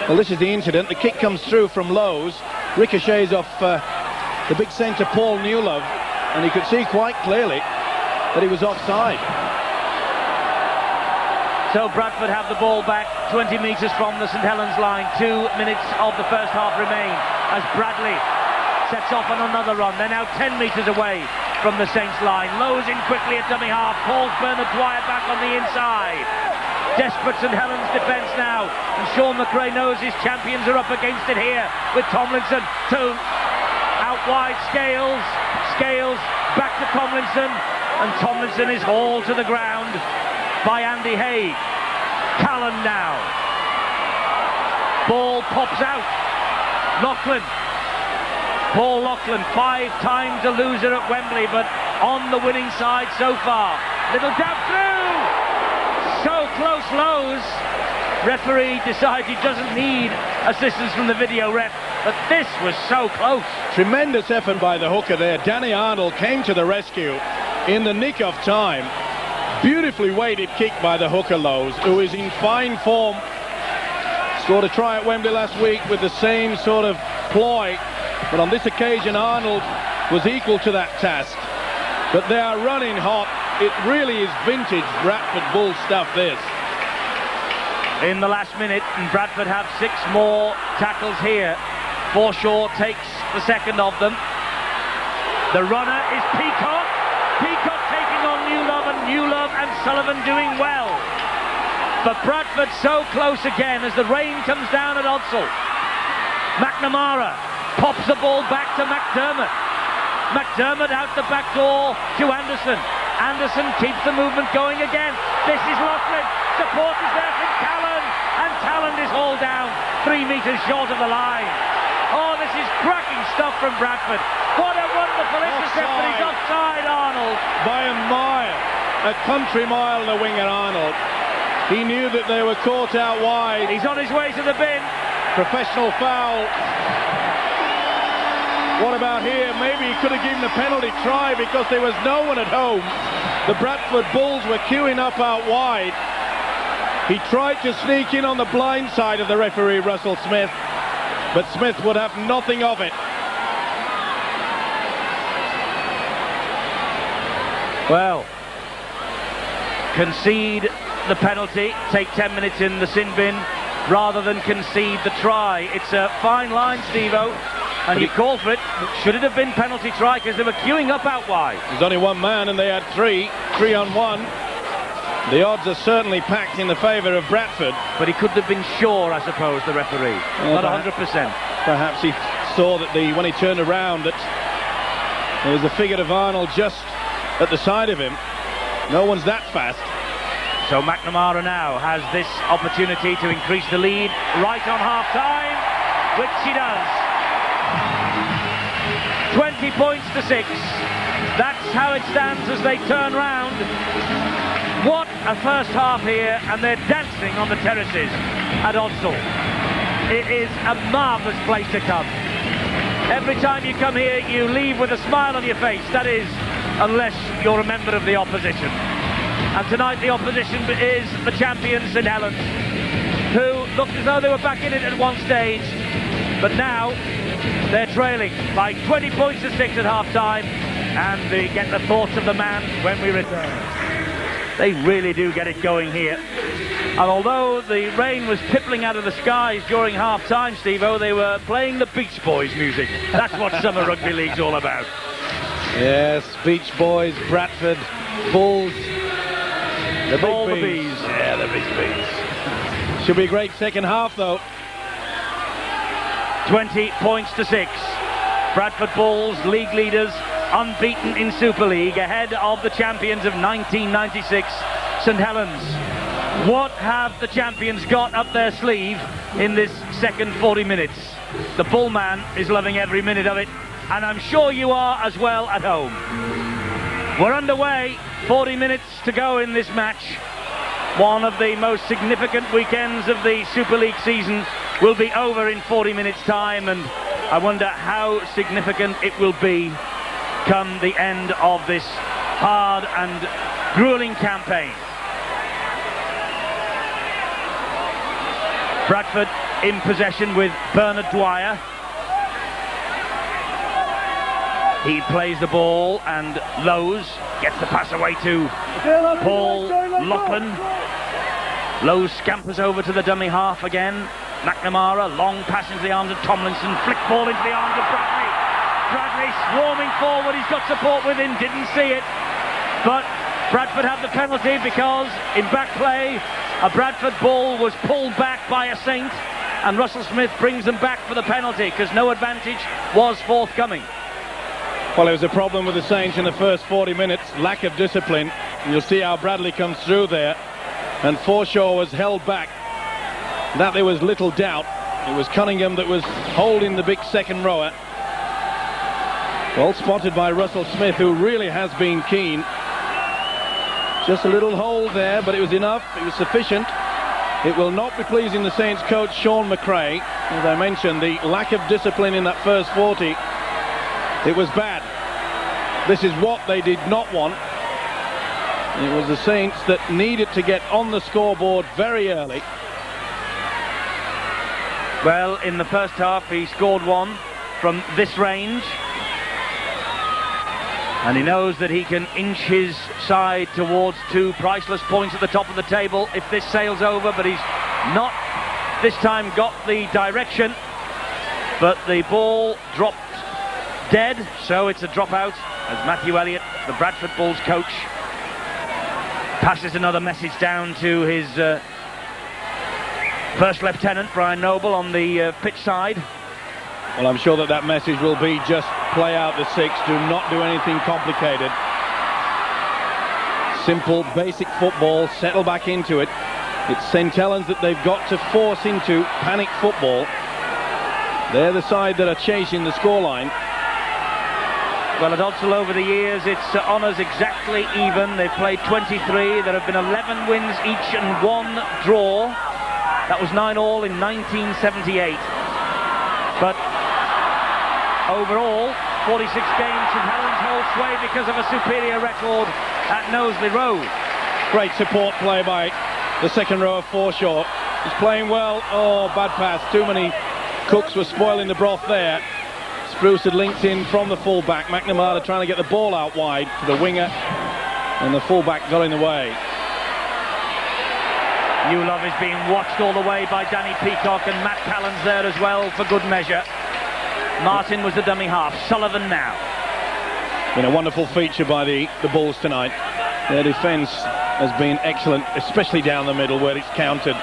Well, this is the incident. The kick comes through from Lowe's, ricochets off the big centre Paul Newlove, and you could see quite clearly that he was offside. So Bradford have the ball back 20 metres from the St Helens line. 2 minutes of the first half remain as Bradley sets off on another run. They're now 10 metres away from the Saints line. Lowe's in quickly at dummy half. Calls Bernard Dwyer back on the inside. Desperate St Helens defence now. And Sean McRae knows his champions are up against it here with Tomlinson to out wide Scales. Scales back to Tomlinson. And Tomlinson is hauled to the ground by Andy Haig. Callan now. Ball pops out. Loughlin. Paul Loughlin, 5 times a loser at Wembley, but on the winning side so far. Little dab through! So close, Lowe's. Referee decides he doesn't need assistance from the video ref, but this was so close. Tremendous effort by the hooker there. Danny Arnold came to the rescue in the nick of time. Beautifully weighted kick by the hooker Lowe's, who is in fine form. Scored a try at Wembley last week with the same sort of ploy. But on this occasion, Arnold was equal to that task. But they are running hot. It really is vintage Bradford Bulls stuff, this. In the last minute, and Bradford have 6 more tackles here. Forshaw takes the second of them. The runner is Peacock. Peacock taking on Newlove and Sullivan doing well. But Bradford so close again as the rain comes down at Odsal. McNamara pops the ball back to McDermott. McDermott out the back door to Anderson. Anderson keeps the movement going again. This is Loughlin. Support is there from Callan. And Callan is hauled down 3 metres short of the line. Oh, this is cracking stuff from Bradford. What a wonderful intercept, but he's offside, Arnold. By a mile. A country mile, the winger Arnold. He knew that they were caught out wide. He's on his way to the bin. Professional foul. What about here? Maybe he could have given a penalty try because there was no one at home. The Bradford Bulls were queuing up out wide. He tried to sneak in on the blind side of the referee, Russell Smith, but Smith would have nothing of it. Well, concede the penalty, take 10 minutes in the sin bin, rather than concede the try. It's a fine line, Steve-O. And you call for it. Should it have been penalty try because they were queuing up out wide? There's only one man and they had 3 on 1. The odds are certainly packed in the favour of Bradford. But he couldn't have been sure, I suppose, the referee. Not 100%. Perhaps he saw that when he turned around that there was a figure of Arnold just at the side of him. No one's that fast. So McNamara now has this opportunity to increase the lead right on half-time, which he does. 20 points to 6. That's how it stands as they turn round. What a first half here, and they're dancing on the terraces at Odsal. It is a marvellous place to come. Every time you come here, you leave with a smile on your face. That is, unless you're a member of the opposition. And tonight the opposition is the champions St Helens, who looked as though they were back in it at one stage, but now they're trailing by 20 points to 6 at half-time, and they get the thoughts of the man when we return. They really do get it going here. And although the rain was tippling out of the skies during half-time, Steve-O, they were playing the Beach Boys music. That's what Summer Rugby League's all about. Yes, Beach Boys, Bradford, Bulls. The big bees. Yeah, the big bees. Should be a great second half, though. 20 points to 6. Bradford Bulls, league leaders, unbeaten in Super League, ahead of the champions of 1996, St Helens. What have the champions got up their sleeve in this second 40 minutes? The Bullman is loving every minute of it, and I'm sure you are as well at home. We're underway, 40 minutes to go in this match. One of the most significant weekends of the Super League season will be over in 40 minutes time, and I wonder how significant it will be come the end of this hard and grueling campaign. Bradford in possession with Bernard Dwyer. He plays the ball, and Lowe's gets the pass away to Paul Loughlin. Lowe's scampers over to the dummy half again. McNamara, long pass into the arms of Tomlinson, flick ball into the arms of Bradley. Bradley swarming forward. He's got support with him. Didn't see it. But Bradford have the penalty because in back play a Bradford ball was pulled back by a Saint, and Russell Smith brings them back for the penalty because no advantage was forthcoming. Well, it was a problem with the Saints in the first 40 minutes, lack of discipline. And you'll see how Bradley comes through there, and Forshaw was held back. That there was little doubt. It was Cunningham that was holding the big second rower. Well spotted by Russell Smith, who really has been keen. Just a little hold there, but it was enough. It was sufficient. It will not be pleasing the Saints coach Sean McRae. As I mentioned, the lack of discipline in that first 40. It was bad. This is what they did not want. It was the Saints that needed to get on the scoreboard very early. Well, in the first half he scored one from this range, and he knows that he can inch his side towards 2 priceless points at the top of the table if this sails over, but he's not this time got the direction. But the ball dropped dead, so it's a drop out as Matthew Elliott, the Bradford Bulls coach, passes another message down to his first lieutenant Brian Noble on the pitch side. Well, I'm sure that message will be just play out the 6, do not do anything complicated. Simple, basic football, settle back into it. It's St Helens that they've got to force into panic football. They're the side that are chasing the scoreline. Well, at Odsal over the years, it's honours exactly even. They've played 23. There have been 11 wins each and 1 draw. That was 9 all in 1978. But overall, 46 games, St Helens hold sway because of a superior record at Knowsley Road. Great support play by the second row of Forshaw. He's playing well. Oh, bad pass. Too many cooks were spoiling the broth there. Spruce had linked in from the fullback. McNamara trying to get the ball out wide to the winger, and the fullback got in the way. New Love is being watched all the way by Danny Peacock, and Matt Callan's there as well for good measure. Martin was the dummy half. Sullivan now. Been a wonderful feature by the Bulls tonight. Their defence has been excellent, especially down the middle where it's countered.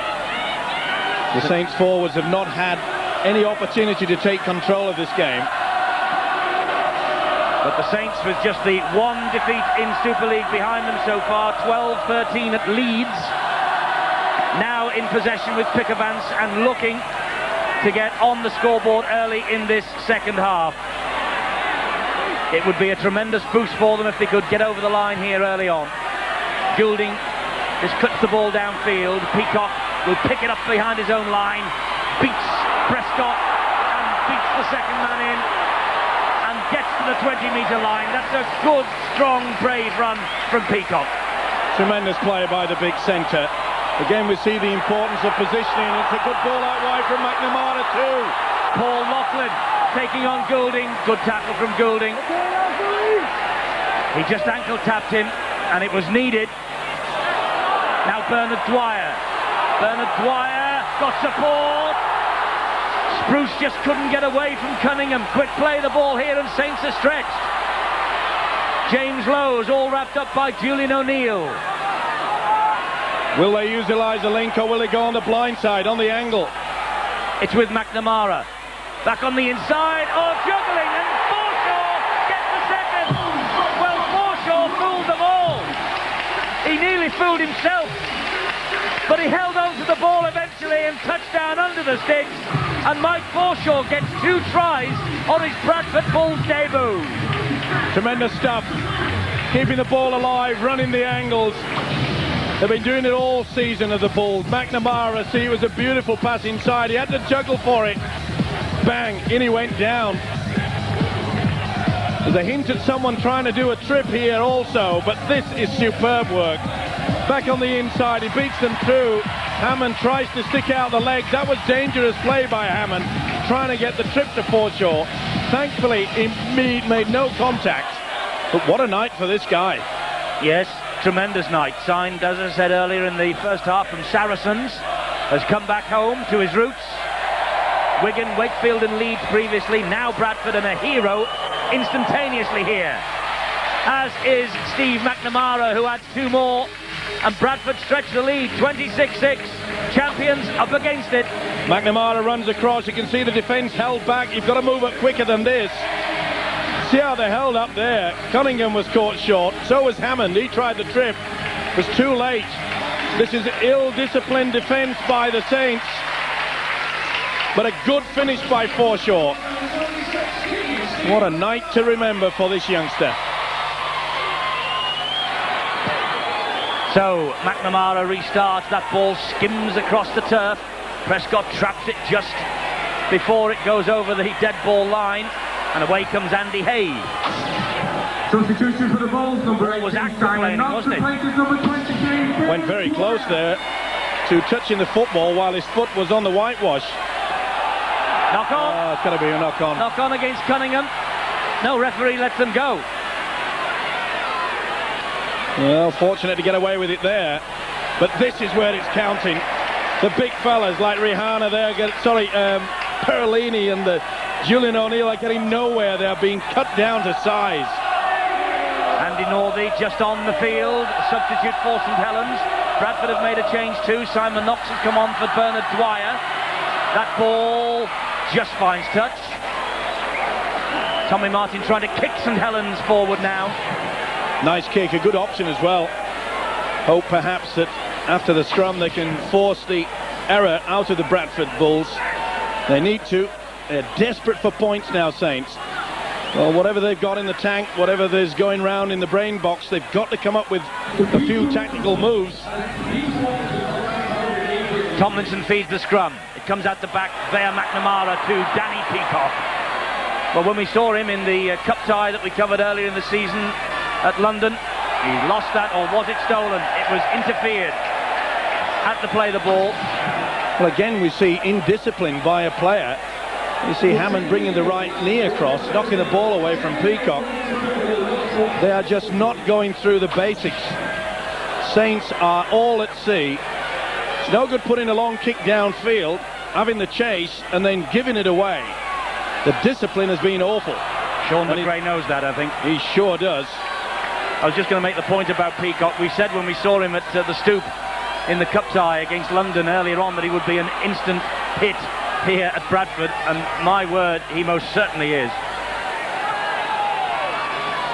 The Saints forwards have not had any opportunity to take control of this game. But the Saints, with just the 1 defeat in Super League behind them so far, 12-13 at Leeds, now in possession with Pickavance and looking to get on the scoreboard early in this second half. It would be a tremendous boost for them if they could get over the line here early on. Goulding just cuts the ball downfield. Peacock will pick it up behind his own line, beats Prescott and beats the second man in and gets to the 20-metre line. That's a good, strong, brave run from Peacock. Tremendous play by the big centre. Again, we see the importance of positioning. It's a good ball out wide from McNamara too. Paul Laughlin taking on Goulding. Good tackle from Goulding. He just ankle tapped him and it was needed. Now Bernard Dwyer. Bernard Dwyer got support. Spruce just couldn't get away from Cunningham. Quick play the ball here and Saints are stretched. James Lowe's all wrapped up by Julian O'Neill. Will they use Eliza Link or will they go on the blind side, on the angle? It's with McNamara. Back on the inside. Oh, juggling, and Forshaw gets the second. Well, Forshaw fooled them all. He nearly fooled himself. But he held on to the ball eventually and touched down under the sticks. And Mike Forshaw gets 2 tries on his Bradford Bulls debut. Tremendous stuff. Keeping the ball alive, running the angles. They've been doing it all season of the Bulls. McNamara, see, it was a beautiful pass inside. He had to juggle for it. Bang, in he went down. There's a hint at someone trying to do a trip here also, but this is superb work. Back on the inside, he beats them through. Hammond tries to stick out the leg. That was dangerous play by Hammond, trying to get the trip to Forshaw. Thankfully, he made no contact. But what a night for this guy. Yes, tremendous night. Signed, as I said earlier, in the first half from Saracens. Has come back home to his roots. Wigan, Wakefield and Leeds previously, now Bradford, and a hero instantaneously here, as is Steve McNamara, who adds 2 more, and Bradford stretch the lead, 26-6, champions up against it. McNamara runs across, you can see the defence held back, you've got to move up quicker than this. See how they held up there. Cunningham was caught short, so was Hammond, he tried the trip, was too late. This is ill-disciplined defence by the Saints, but a good finish by Forshaw. What a night to remember for this youngster. So McNamara restarts, that ball skims across the turf. Prescott traps it just before it goes over the dead ball line, and away comes Andy Hay. Substitution for the Bulls, number 8 was aquaplaning, wasn't it? Went very close there to touching the football while his foot was on the whitewash. Knock on. It's got to be a knock on. Knock on against Cunningham. No referee lets them go. Well, fortunate to get away with it there, but this is where it's counting. The big fellas like Rihanna there, Perlini and Julian O'Neill are getting nowhere. They're being cut down to size. Andy Northey just on the field, substitute for St Helens. Bradford have made a change too. Simon Knox has come on for Bernard Dwyer. That ball just finds touch. Tommy Martin trying to kick St Helens forward now. Nice kick, a good option as well. Hope perhaps that after the scrum they can force the error out of the Bradford Bulls. They need to. They're desperate for points now, Saints. Well, whatever they've got in the tank, whatever there's going round in the brain box, they've got to come up with a few tactical moves. Tomlinson feeds the scrum. It comes out the back via McNamara to Danny Peacock. Well, when we saw him in the cup tie that we covered earlier in the season at London, he lost that, or was it stolen? It was interfered. Had to play the ball. Well, again, we see indiscipline by a player. You see Hammond bringing the right knee across, knocking the ball away from Peacock. They are just not going through the basics. Saints are all at sea. It's no good putting a long kick downfield, having the chase, and then giving it away. The discipline has been awful. Sean McRae knows that, I think. He sure does. I was just going to make the point about Peacock. We said when we saw him at the Stoop in the cup tie against London earlier on that he would be an instant hit here at Bradford, and my word, he most certainly is.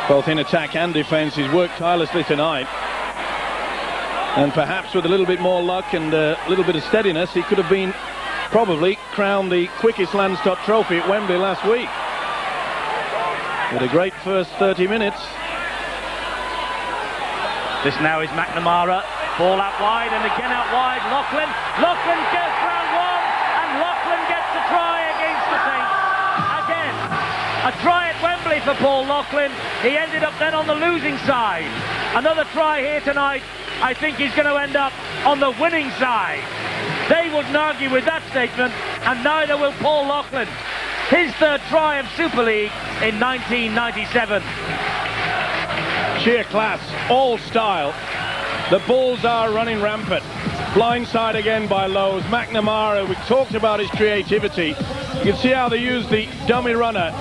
Both in attack and defence, he's worked tirelessly tonight. And perhaps with a little bit more luck and a little bit of steadiness, he could have been probably crowned the quickest Landstop trophy at Wembley last week. With a great first 30 minutes. This now is McNamara. Ball out wide and again out wide. Loughlin gets round one, and Loughlin gets a try against the Saints. Again, a try at Wembley for Paul Loughlin. He ended up then on the losing side. Another try here tonight. I think he's going to end up on the winning side. They wouldn't argue with that statement, and neither will Paul Loughlin. His third try of Super League in 1997. Sheer class, all style. The Bulls are running rampant. Blindside again by Lowe's. McNamara, we talked about his creativity. You can see how they used the dummy runner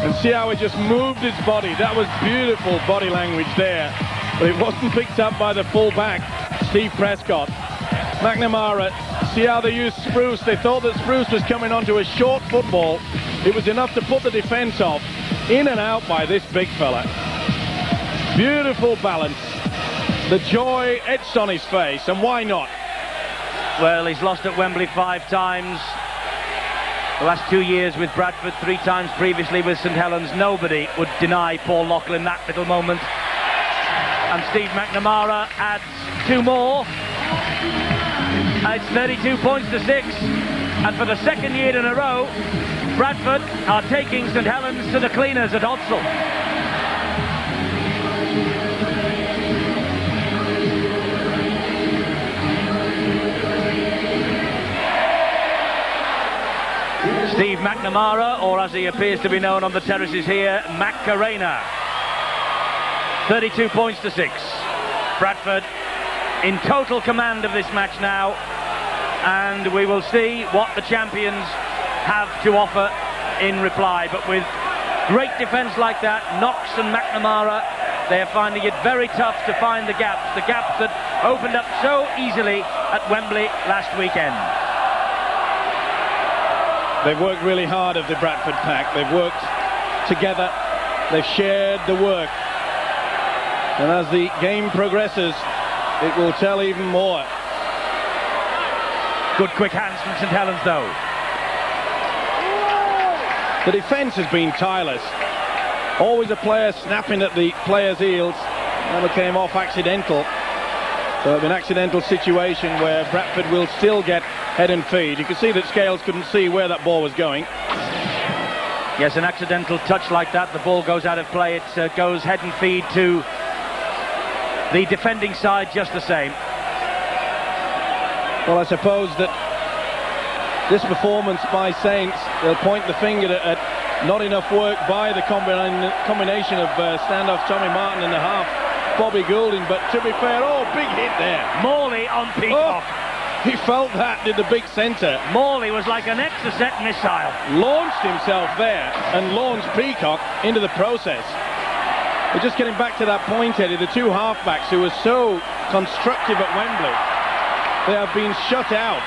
and see how he just moved his body. That was beautiful body language there. But it wasn't picked up by the full-back, Steve Prescott. McNamara, see how they used Spruce. They thought that Spruce was coming onto a short football. It was enough to put the defence off. In and out by this big fella. Beautiful balance. The joy etched on his face, and why not? Well, he's lost at Wembley 5 times. The last 2 years with Bradford, 3 times previously with St Helens. Nobody would deny Paul Loughlin that little moment. And Steve McNamara adds 2 more. It's 32 points to 6. And for the second year in a row, Bradford are taking St Helens to the cleaners at Odsal. Steve McNamara, or as he appears to be known on the terraces here, Macarena. 32 points to 6. Bradford in total command of this match now, and we will see what the champions have to offer in reply. But with great defence like that, Knox and McNamara, they are finding it very tough to find the gaps that opened up so easily at Wembley last weekend. They've worked really hard of the Bradford pack. They've worked together. They've shared the work. And as the game progresses, it will tell even more. Good quick hands from St Helens, though. The defence has been tireless. Always a player snapping at the player's heels. Never came off accidental. So it's an accidental situation where Bradford will still get head and feed. You can see that Scales couldn't see where that ball was going. Yes, an accidental touch like that, the ball goes out of play. It goes head and feed to the defending side just the same. Well, I suppose that this performance by Saints, they'll point the finger at not enough work by the combination of standoff Tommy Martin and the half Bobby Goulding, but to be fair, big hit there. Morley on Peacock. He felt that, did the big centre. Morley was like an Exocet missile. Launched himself there and launched Peacock into the process. We're just getting back to that point, Eddie, the two halfbacks who were so constructive at Wembley. They have been shut out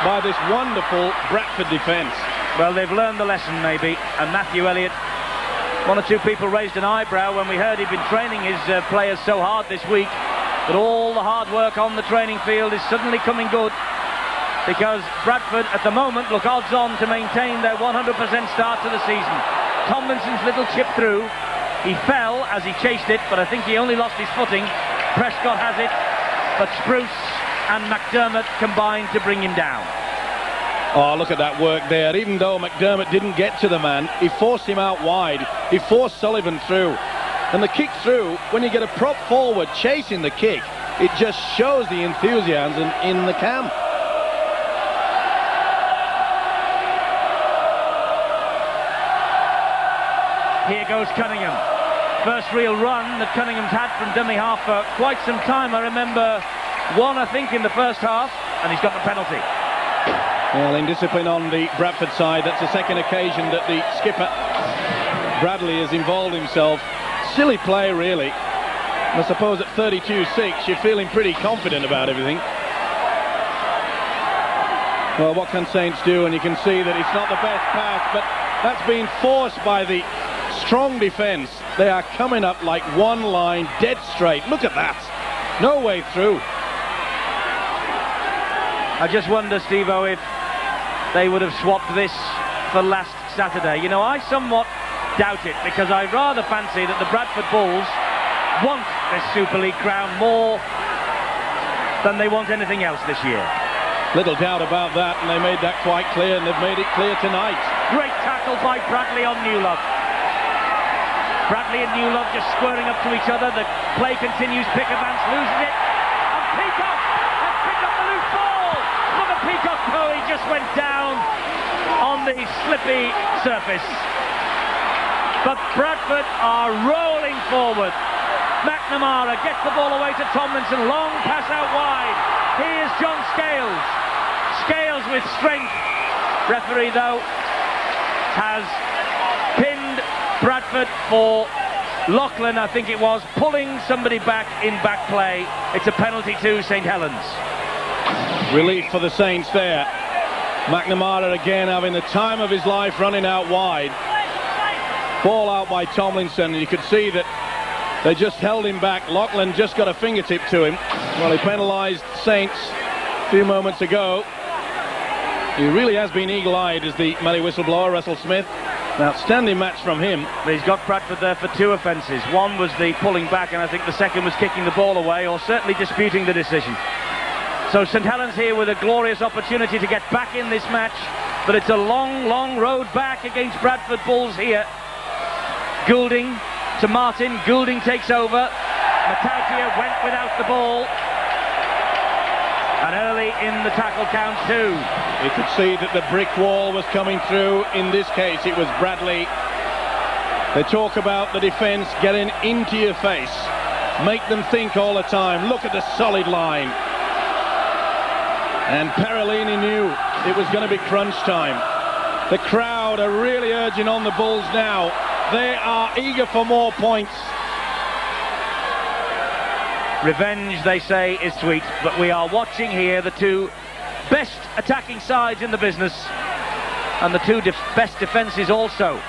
by this wonderful Bradford defence. Well, they've learned the lesson, maybe. And Matthew Elliott, one or two people raised an eyebrow when we heard he'd been training his players so hard this week that all the hard work on the training field is suddenly coming good, because Bradford at the moment look odds on to maintain their 100% start to the season. Tomlinson's little chip through. He fell as he chased it, but I think he only lost his footing. Prescott has it, but Spruce and McDermott combined to bring him down. Oh, look at that work there. Even though McDermott didn't get to the man, he forced him out wide. He forced Sullivan through. And the kick through, when you get a prop forward chasing the kick, it just shows the enthusiasm in the camp. Here goes Cunningham. First real run that Cunningham's had from dummy half for quite some time. I remember one, I think, in the first half, and he's got the penalty. Well, indiscipline on the Bradford side. That's the second occasion that the skipper, Bradley, has involved himself. Silly play, really. I suppose at 32-6, you're feeling pretty confident about everything. Well, what can Saints do? And you can see that it's not the best pass, but that's been forced by the strong defence. They are coming up like one line, dead straight. Look at that. No way through. I just wonder, Steve-O, if they would have swapped this for last Saturday. You know, I somewhat doubt it, because I rather fancy that the Bradford Bulls want this Super League crown more than they want anything else this year. Little doubt about that, and they made that quite clear, and they've made it clear tonight. Great tackle by Bradley on Newlove. Bradley and Newlove just squaring up to each other. The play continues. Pickavance loses it. And Peacock has picked up the loose ball. Look at Peacock. Oh, he just went down on the slippy surface. But Bradford are rolling forward. McNamara gets the ball away to Tomlinson. Long pass out wide. Here's John Scales. Scales with strength. Referee, though, has pinned Bradford for Lachlan, I think it was, pulling somebody back in back play. It's a penalty to St Helens. Relief for the Saints there. McNamara again having the time of his life, running out wide. Ball out by Tomlinson, and you could see that they just held him back. Lachlan just got a fingertip to him. Well, he penalised Saints a few moments ago. He really has been eagle-eyed as the Mallee whistleblower, Russell Smith. An outstanding match from him. He's got Bradford there for two offences. One was the pulling back, and I think the second was kicking the ball away, or certainly disputing the decision. So St Helens here with a glorious opportunity to get back in this match, but it's a long, long road back against Bradford Bulls here. Goulding to Martin. Goulding takes over. Matautia went without the ball. And early in the tackle count too. You could see that the brick wall was coming through. In this case, it was Bradley. They talk about the defence getting into your face. Make them think all the time. Look at the solid line. And Parolini knew it was going to be crunch time. The crowd are really urging on the Bulls now. They are eager for more points. Revenge, they say, is sweet, but we are watching here the two best attacking sides in the business and the two best defences also.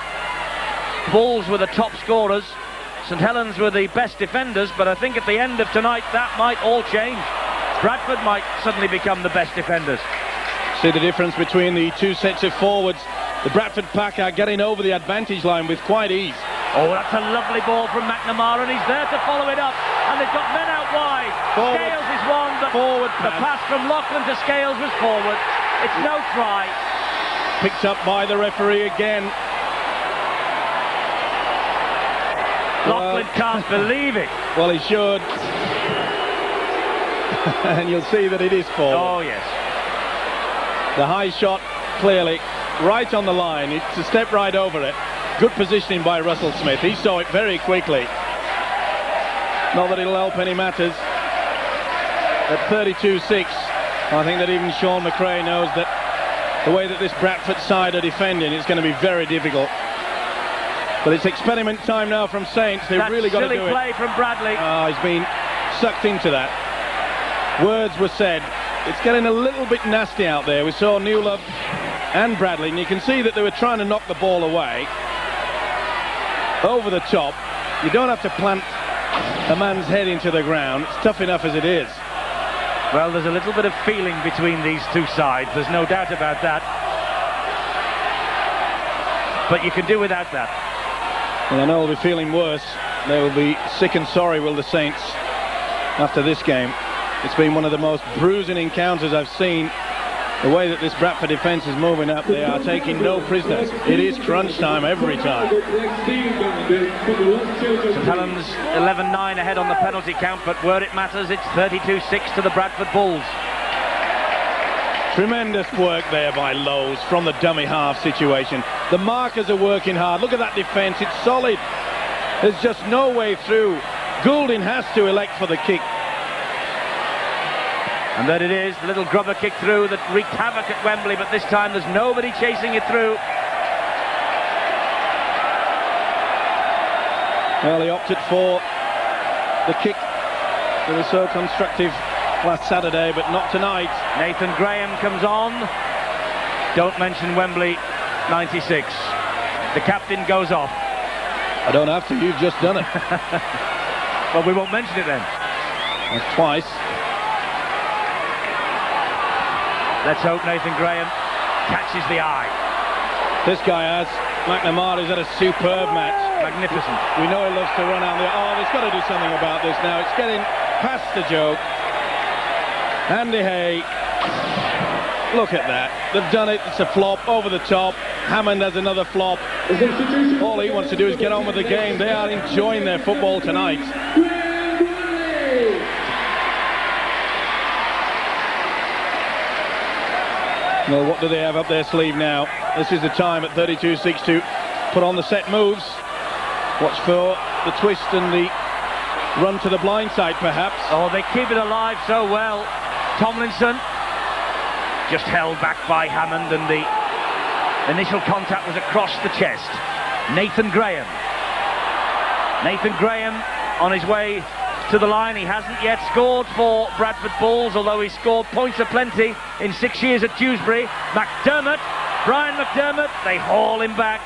Bulls were the top scorers, St Helens were the best defenders, but I think at the end of tonight that might all change. Bradford might suddenly become the best defenders. See the difference between the two sets of forwards. The Bradford pack are getting over the advantage line with quite ease. Oh, that's a lovely ball from McNamara, and he's there to follow it up. And they've got men out wide. Forward. Scales is one, but Forward the pass from Lachlan to Scales was forward. It's no try. Picked up by the referee again. Lachlan can't believe it. Well, he should. And you'll see that it is forward. Oh, yes. The high shot, clearly, right on the line. It's a step right over it. Good positioning by Russell Smith. He saw it very quickly. Not that it'll help any matters. At 32-6, I think that even Sean McRae knows that the way that this Bradford side are defending, it's going to be very difficult. But it's experiment time now from Saints. They've really got to do it. Silly play from Bradley. He's been sucked into that. Words were said. It's getting a little bit nasty out there. We saw Newlove and Bradley, and you can see that they were trying to knock the ball away. Over the top. You don't have to plant a man's head into the ground. It's tough enough as it is. Well, there's a little bit of feeling between these two sides. There's no doubt about that. But you can do without that. And I know they'll be feeling worse. They will be sick and sorry, will the Saints, after this game. It's been one of the most bruising encounters I've seen. The way that this Bradford defence is moving up, they are taking no prisoners. It is crunch time every time. St Helens 11-9 ahead on the penalty count, but where it matters, it's 32-6 to the Bradford Bulls. Tremendous work there by Lowe's from the dummy half situation. The markers are working hard. Look at that defence, it's solid. There's just no way through. Goulding has to elect for the kick. And there it is, the little grubber kick through that wreaked havoc at Wembley, but this time there's nobody chasing it through. Well, he opted for the kick that was so constructive last Saturday, but not tonight. Nathan Graham comes on. Don't mention Wembley 96. The captain goes off. I don't have to, you've just done it. Well, we won't mention it then. That's twice. Let's hope Nathan Graham catches the eye. This guy has. McNamara's had a superb match. Magnificent. We know he loves to run out there. Oh, there's got to do something about this now. It's getting past the joke. Andy Hay. Look at that. They've done it. It's a flop over the top. Hammond has another flop. All he wants to do is get on with the game. They are enjoying their football tonight. Well, what do they have up their sleeve now? This is the time at 32-6 to put on the set moves. Watch for the twist and the run to the blind side, perhaps. Oh, they keep it alive so well. Tomlinson just held back by Hammond, and the initial contact was across the chest. Nathan Graham. Nathan Graham on his way to the line. He hasn't yet scored for Bradford Bulls, although he scored points aplenty in 6 years at Dewsbury. McDermott, Brian McDermott, they haul him back.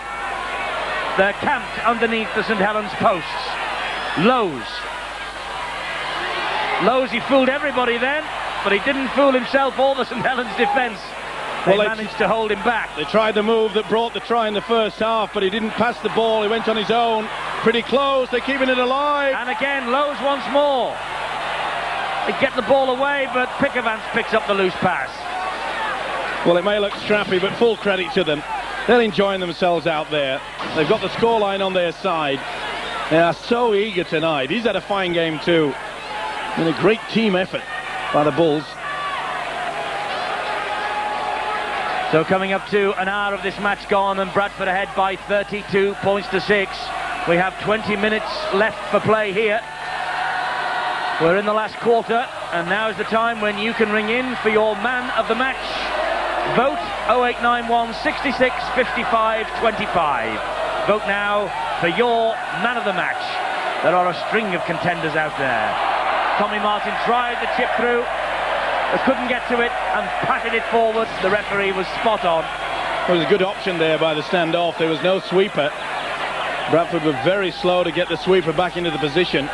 They're camped underneath the St Helens posts. Lowe's, he fooled everybody then, but he didn't fool himself or the St Helens defence. They managed to hold him back. They tried the move that brought the try in the first half, but he didn't pass the ball. He went on his own. Pretty close. They're keeping it alive. And again, Lowe's once more. They get the ball away, but Pickavance picks up the loose pass. Well, it may look scrappy, but full credit to them. They're enjoying themselves out there. They've got the scoreline on their side. They are so eager tonight. He's had a fine game too. And a great team effort by the Bulls. So coming up to an hour of this match gone, and Bradford ahead by 32 points to 6. We have 20 minutes left for play here. We're in the last quarter, and now is the time when you can ring in for your man of the match. Vote 0891 66 55 25. Vote now for your man of the match. There are a string of contenders out there. Tommy Martin tried the chip through, but couldn't get to it and patted it forward. The referee was spot on. It was a good option there by the standoff. There was no sweeper. Bradford were very slow to get the sweeper back into the position.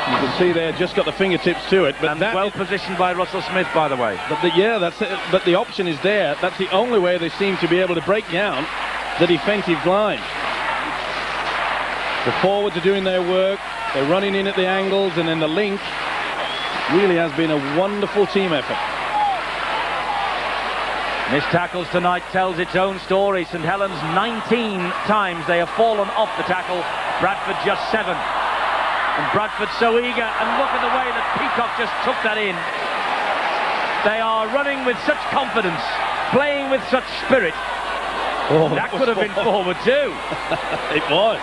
You can see there, just got the fingertips to it. But and well positioned by Russell Smith, by the way. But that's it. But the option is there. That's the only way they seem to be able to break down the defensive line. The forwards are doing their work. They're running in at the angles, and then the link really has been a wonderful team effort. Missed tackles tonight tells its own story. St Helens 19 times they have fallen off the tackle. Bradford just 7. And Bradford so eager, and look at the way that Peacock just took that in. They are running with such confidence, playing with such spirit. Oh, that could have been forward too. It was.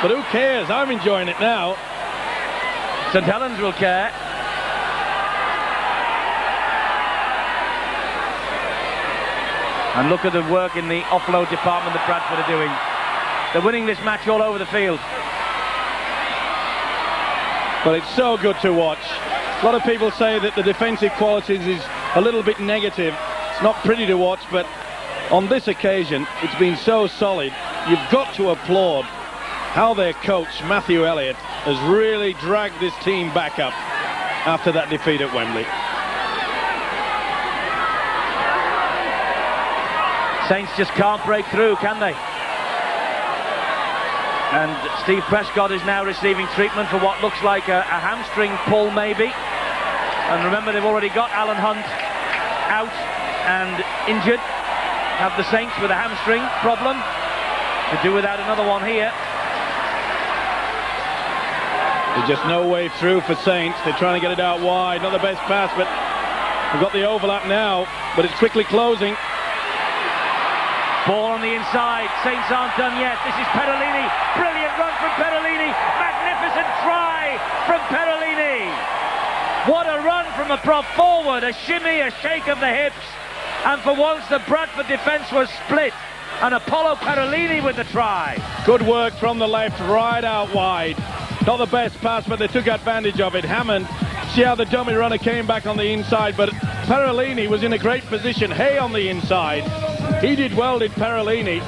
But who cares? I'm enjoying it now. St Helens will care. And look at the work in the offload department that Bradford are doing. They're winning this match all over the field. But it's so good to watch. A lot of people say that the defensive qualities is a little bit negative. It's not pretty to watch, but on this occasion, it's been so solid. You've got to applaud how their coach, Matthew Elliott, has really dragged this team back up after that defeat at Wembley. Saints just can't break through, can they? And Steve Prescott is now receiving treatment for what looks like a hamstring pull, maybe. And remember, they've already got Alan Hunt out and injured. Have the Saints with a hamstring problem. Could do without another one here. There's just no way through for Saints. They're trying to get it out wide. Not the best pass, but we've got the overlap now. But it's quickly closing. Ball on the inside. Saints aren't done yet. This is Perolini. Brilliant run from Perolini. Magnificent try from Perolini. What a run from a prop forward. A shimmy, a shake of the hips. And for once the Bradford defence was split. And Apollo Perolini with the try. Good work from the left, right out wide. Not the best pass, but they took advantage of it. Hammond, see how the dummy runner came back on the inside, but Perolini was in a great position. Hay on the inside. He did well, did Perolini.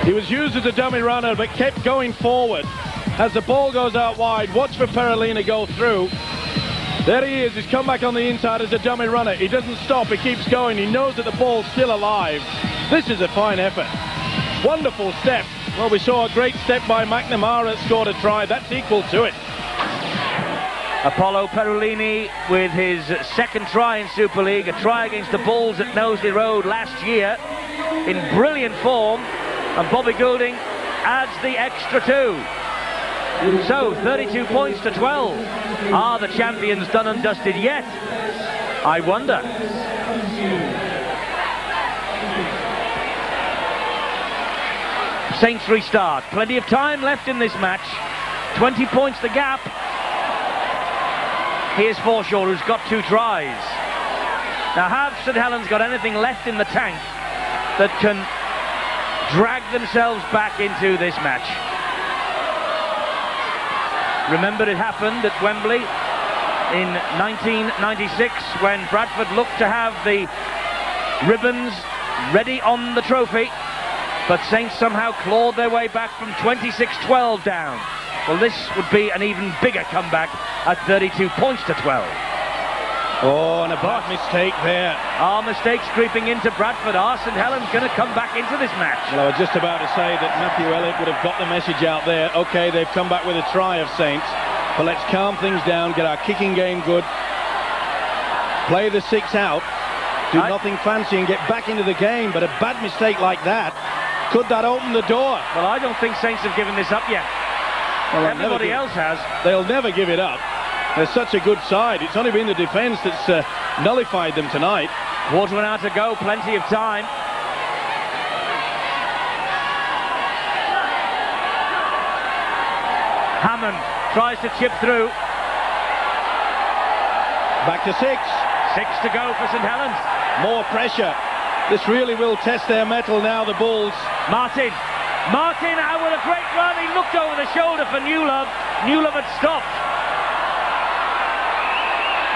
He was used as a dummy runner, but kept going forward. As the ball goes out wide, watch for Perolini go through. There he is. He's come back on the inside as a dummy runner. He doesn't stop. He keeps going. He knows that the ball's still alive. This is a fine effort. Wonderful step. Well, we saw a great step by McNamara, scored a try. That's equal to it. Apollo Perolini with his second try in Super League, a try against the Bulls at Knowsley Road last year, in brilliant form, and Bobby Goulding adds the extra 2. So 32 points to 12. Are the champions done and dusted yet? I wonder. Saints restart. Plenty of time left in this match. 20 points the gap. Here's Forshaw, who's got 2 tries. Now, have St Helens got anything left in the tank that can drag themselves back into this match? Remember, it happened at Wembley in 1996 when Bradford looked to have the ribbons ready on the trophy, but Saints somehow clawed their way back from 26-12 down. Well, this would be an even bigger comeback at 32 points to 12. Oh, and a bad mistake there. Are mistakes creeping into Bradford? Are St Helens going to come back into this match? Well, I was just about to say that Matthew Elliott would have got the message out there. OK, they've come back with a try of Saints, but let's calm things down, get our kicking game good, play the 6 out, do nothing fancy and get back into the game. But a bad mistake like that, could that open the door? Well, I don't think Saints have given this up yet. Well, everybody else has. They'll never give it up. They're such a good side. It's only been the defence that's nullified them tonight. Quarter of an hour to go, plenty of time. Hammond tries to chip through. Back to 6. 6 to go for St Helens. More pressure. This really will test their mettle now, the Bulls. Martin out with a great run. He looked over the shoulder for Newlove. Newlove had stopped.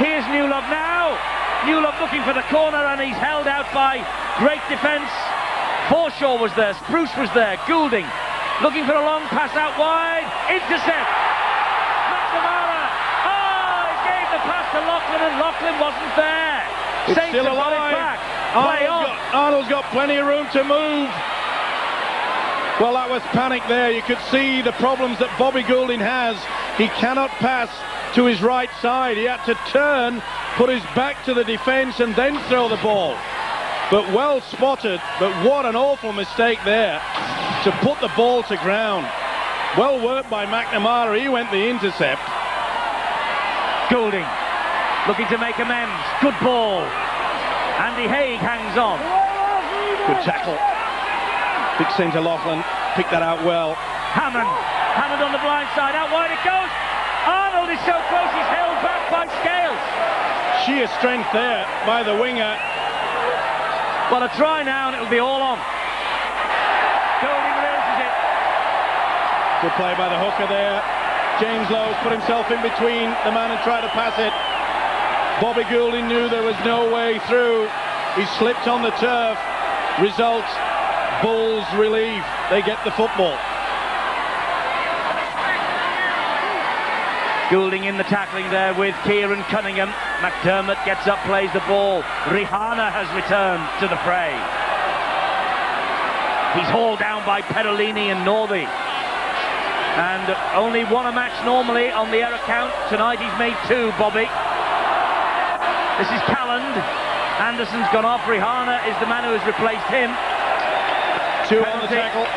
Here's Newlove now. Newlove looking for the corner, and he's held out by great defence. Forshaw was there, Spruce was there, Goulding looking for a long pass out wide. Intercept. McNamara. Oh, he gave the pass to Loughlin, and Loughlin wasn't there. It's Saints still have got alive. it back. Play on. Arnold's got plenty of room to move. Well, that was panic there. You could see the problems that Bobby Goulding has. He cannot pass to his right side. He had to turn, put his back to the defence and then throw the ball. But well spotted, but what an awful mistake there to put the ball to ground. Well worked by McNamara. He went the intercept. Goulding looking to make amends. Good ball. Andy Haig hangs on. Good tackle. Big centre Loughlin. Picked that out well. Hammond on the blind side. Out wide it goes. Arnold is so close. He's held back by Scales. Sheer strength there by the winger. Well, a try now and it'll be all on. Goulding raises it. Good play by the hooker there. James Lowe's put himself in between the man and tried to pass it. Bobby Goulding knew there was no way through. He slipped on the turf. Result, Bulls relief. They get the football. Goulding in the tackling there with Kieran Cunningham. McDermott gets up, plays the ball. Rihanna has returned to the fray. He's hauled down by Perolini and Northey. And only one a match normally on the error count. Tonight he's made 2, Bobby. This is Calland. Anderson's gone off. Rihanna is the man who has replaced him. 2 on the tackle.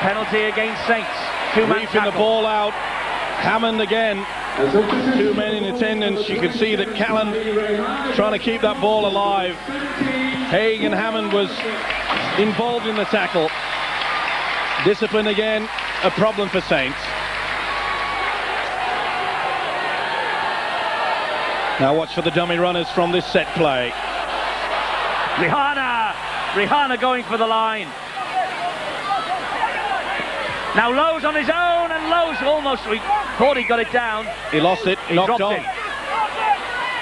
Penalty against Saints. 2-man Reefing tackle. the ball out. Hammond again. 2 men in attendance. You can see that Callan trying to keep that ball alive. Haig and Hammond was involved in the tackle. Discipline again, a problem for Saints. Now watch for the dummy runners from this set play. Rihanna going for the line. Now Lowe's on his own, and Lowe's almost, we thought he got it down. He lost it, He knocked dropped on. it.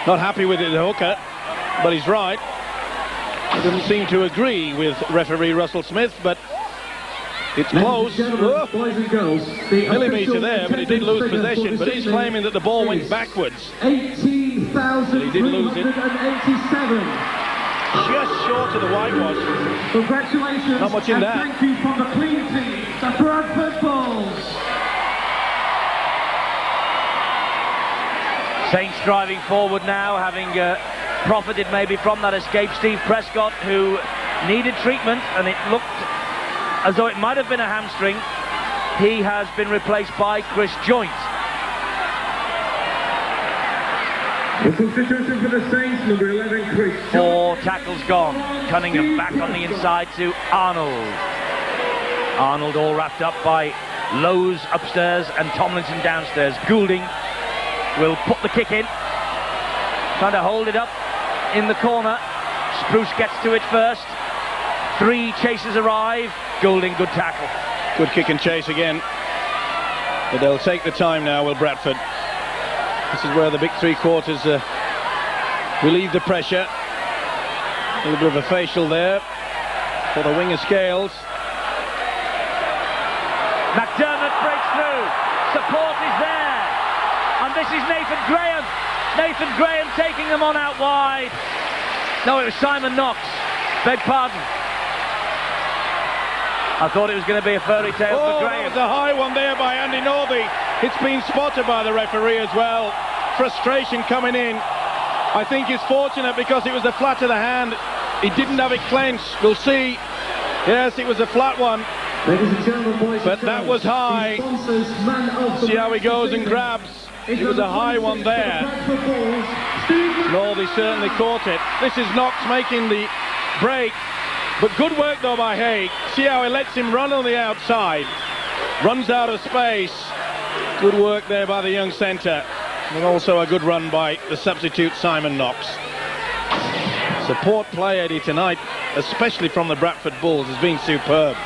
Not happy with it, the hooker, but he's right. He doesn't seem to agree with referee Russell Smith, but it's close. Millimetre there, but he did lose possession, but he's claiming that the ball went backwards. 18,387. Just short of the whitewash. Congratulations. Not much in and that. Thank you from the clean team, the Bradford Bulls. Saints driving forward now, having profited maybe from that escape. Steve Prescott, who needed treatment, and it looked as though it might have been a hamstring. He has been replaced by Chris Joint. The substitution for the Saints, number 11, Chris. 4 tackles gone. Cunningham back on the inside to Arnold. Arnold all wrapped up by Lowe's upstairs and Tomlinson downstairs. Goulding will put the kick in. Trying to hold it up in the corner. Spruce gets to it first. 3 chasers arrive. Goulding, good tackle. Good kick and chase again. But they'll take the time now, will Bradford. This is where the big 3 quarters relieve the pressure. A little bit of a facial there for the winger Scales. McDermott breaks through. Support is there. And this is Nathan Graham. Nathan Graham taking them on out wide. No, it was Simon Knox. Beg pardon. I thought it was going to be a fairy tale for Graham. That was a high one there by Andy Northey. It's been spotted by the referee as well. Frustration coming in. I think he's fortunate because it was a flat of the hand. He didn't have it clenched. We'll see. Yes, it was a flat one. Ladies and gentlemen, boys But that was high. See how he goes and grabs. It was a high one there. Northey certainly caught it. This is Knox making the break. But good work though by Haig. See how he lets him run on the outside. Runs out of space. Good work there by the young centre. And also a good run by the substitute Simon Knox. support play, Eddie, tonight, especially from the Bradford Bulls, has been superb.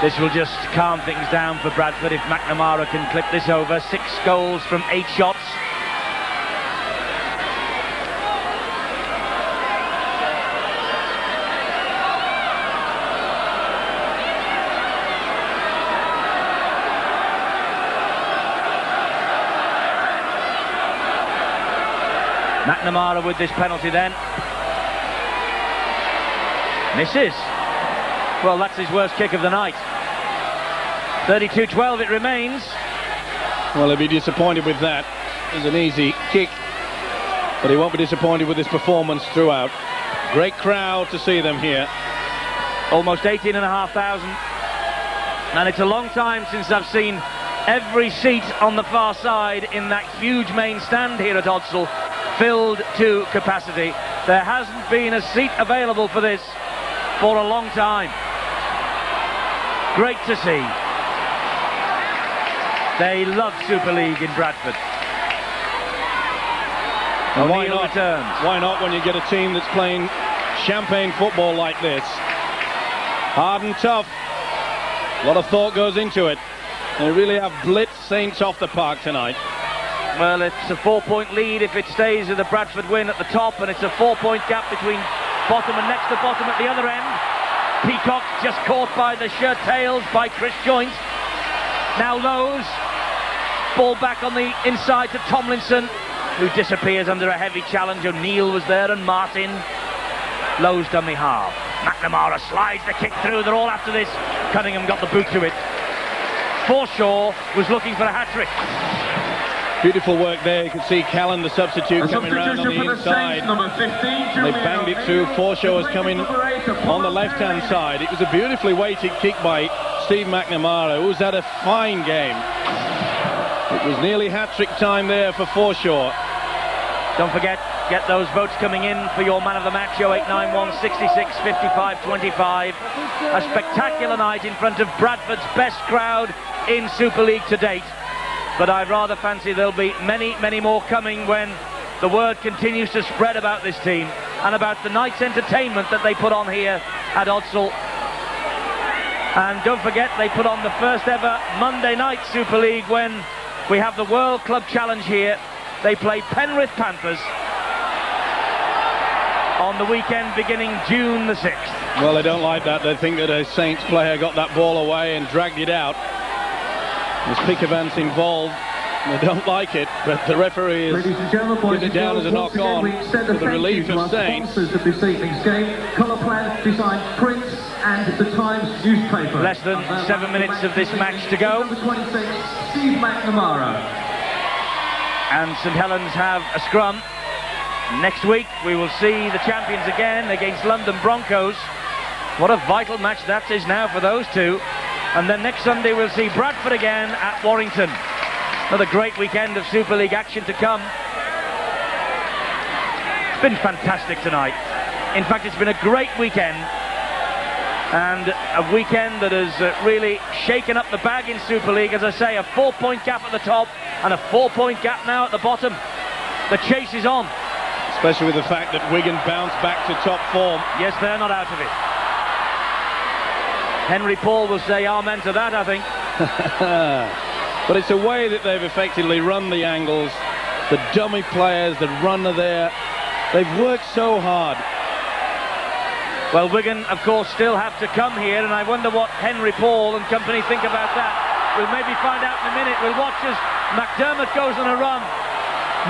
This will just calm things down for Bradford if McNamara can clip this over. 6 goals from 8 shots. McNamara with this penalty then. Misses. Well, that's his worst kick of the night. 32-12 it remains. Well, he'll be disappointed with that. It's an easy kick, but he won't be disappointed with his performance throughout. Great crowd to see them here. Almost 18,500. And it's a long time since I've seen every seat on the far side in that huge main stand here at Odsal filled to capacity. There hasn't been a seat available for this for a long time. Great to see. They love Super League in Bradford. And why O'Neill not? returns. Why not when you get a team that's playing champagne football like this? Hard and tough. A lot of thought goes into it. They really have blitzed Saints off the park tonight. Well, it's a 4-point lead if it stays with the Bradford win at the top, and it's a 4-point gap between bottom and next to bottom at the other end. Peacock just caught by the shirt tails by Chris Joynt. Now Lowe's. Ball back on the inside to Tomlinson, who disappears under a heavy challenge. O'Neill was there and Martin. Lowe's dummy half. McNamara slides the kick through. They're all after this. Cunningham got the boot to it. Forshaw was looking for a hat-trick. Beautiful work there. You can see Callan, the substitute, coming around on the inside. They banged it through. Forshaw is coming on the left-hand side. It was a beautifully weighted kick by Steve McNamara, who's had a fine game. It was nearly hat-trick time there for Forshaw. Don't forget, get those votes coming in for your man of the match. 0891 66 55 25. A spectacular night in front of Bradford's best crowd in Super League to date. But I rather fancy there'll be many, many more coming when the word continues to spread about this team and about the night's entertainment that they put on here at Odsal. And don't forget, they put on the first ever Monday night Super League when we have the World Club Challenge here. They play Penrith Panthers on the weekend beginning June the 6th. Well, they don't like that. They think that a Saints player got that ball away and dragged it out. There's Pickavance involved. They don't like it, but the referee is given it down as a knock-on for the relief of Saints. Of this evening's game. Colour plan designed Prince and the Times newspaper. Less than 7 minutes of this match to go. Number 26, Steve McNamara. And St Helens have a scrum. Next week we will see the champions again against London Broncos. What a vital match that is now for those two. And then next Sunday we'll see Bradford again at Warrington. Another great weekend of Super League action to come. It's been fantastic tonight. In fact, it's been a great weekend. And a weekend that has really shaken up the bag in Super League. As I say, a 4-point gap at the top and a 4-point gap now at the bottom. The chase is on. Especially with the fact that Wigan bounced back to top form. Yes, they're not out of it. Henry Paul will say amen to that, I think. But it's a way that they've effectively run the angles. The dummy players, the runner there. They've worked so hard. Well, Wigan, of course, still have to come here, and I wonder what Henry Paul and company think about that. We'll maybe find out in a minute. We'll watch as McDermott goes on a run.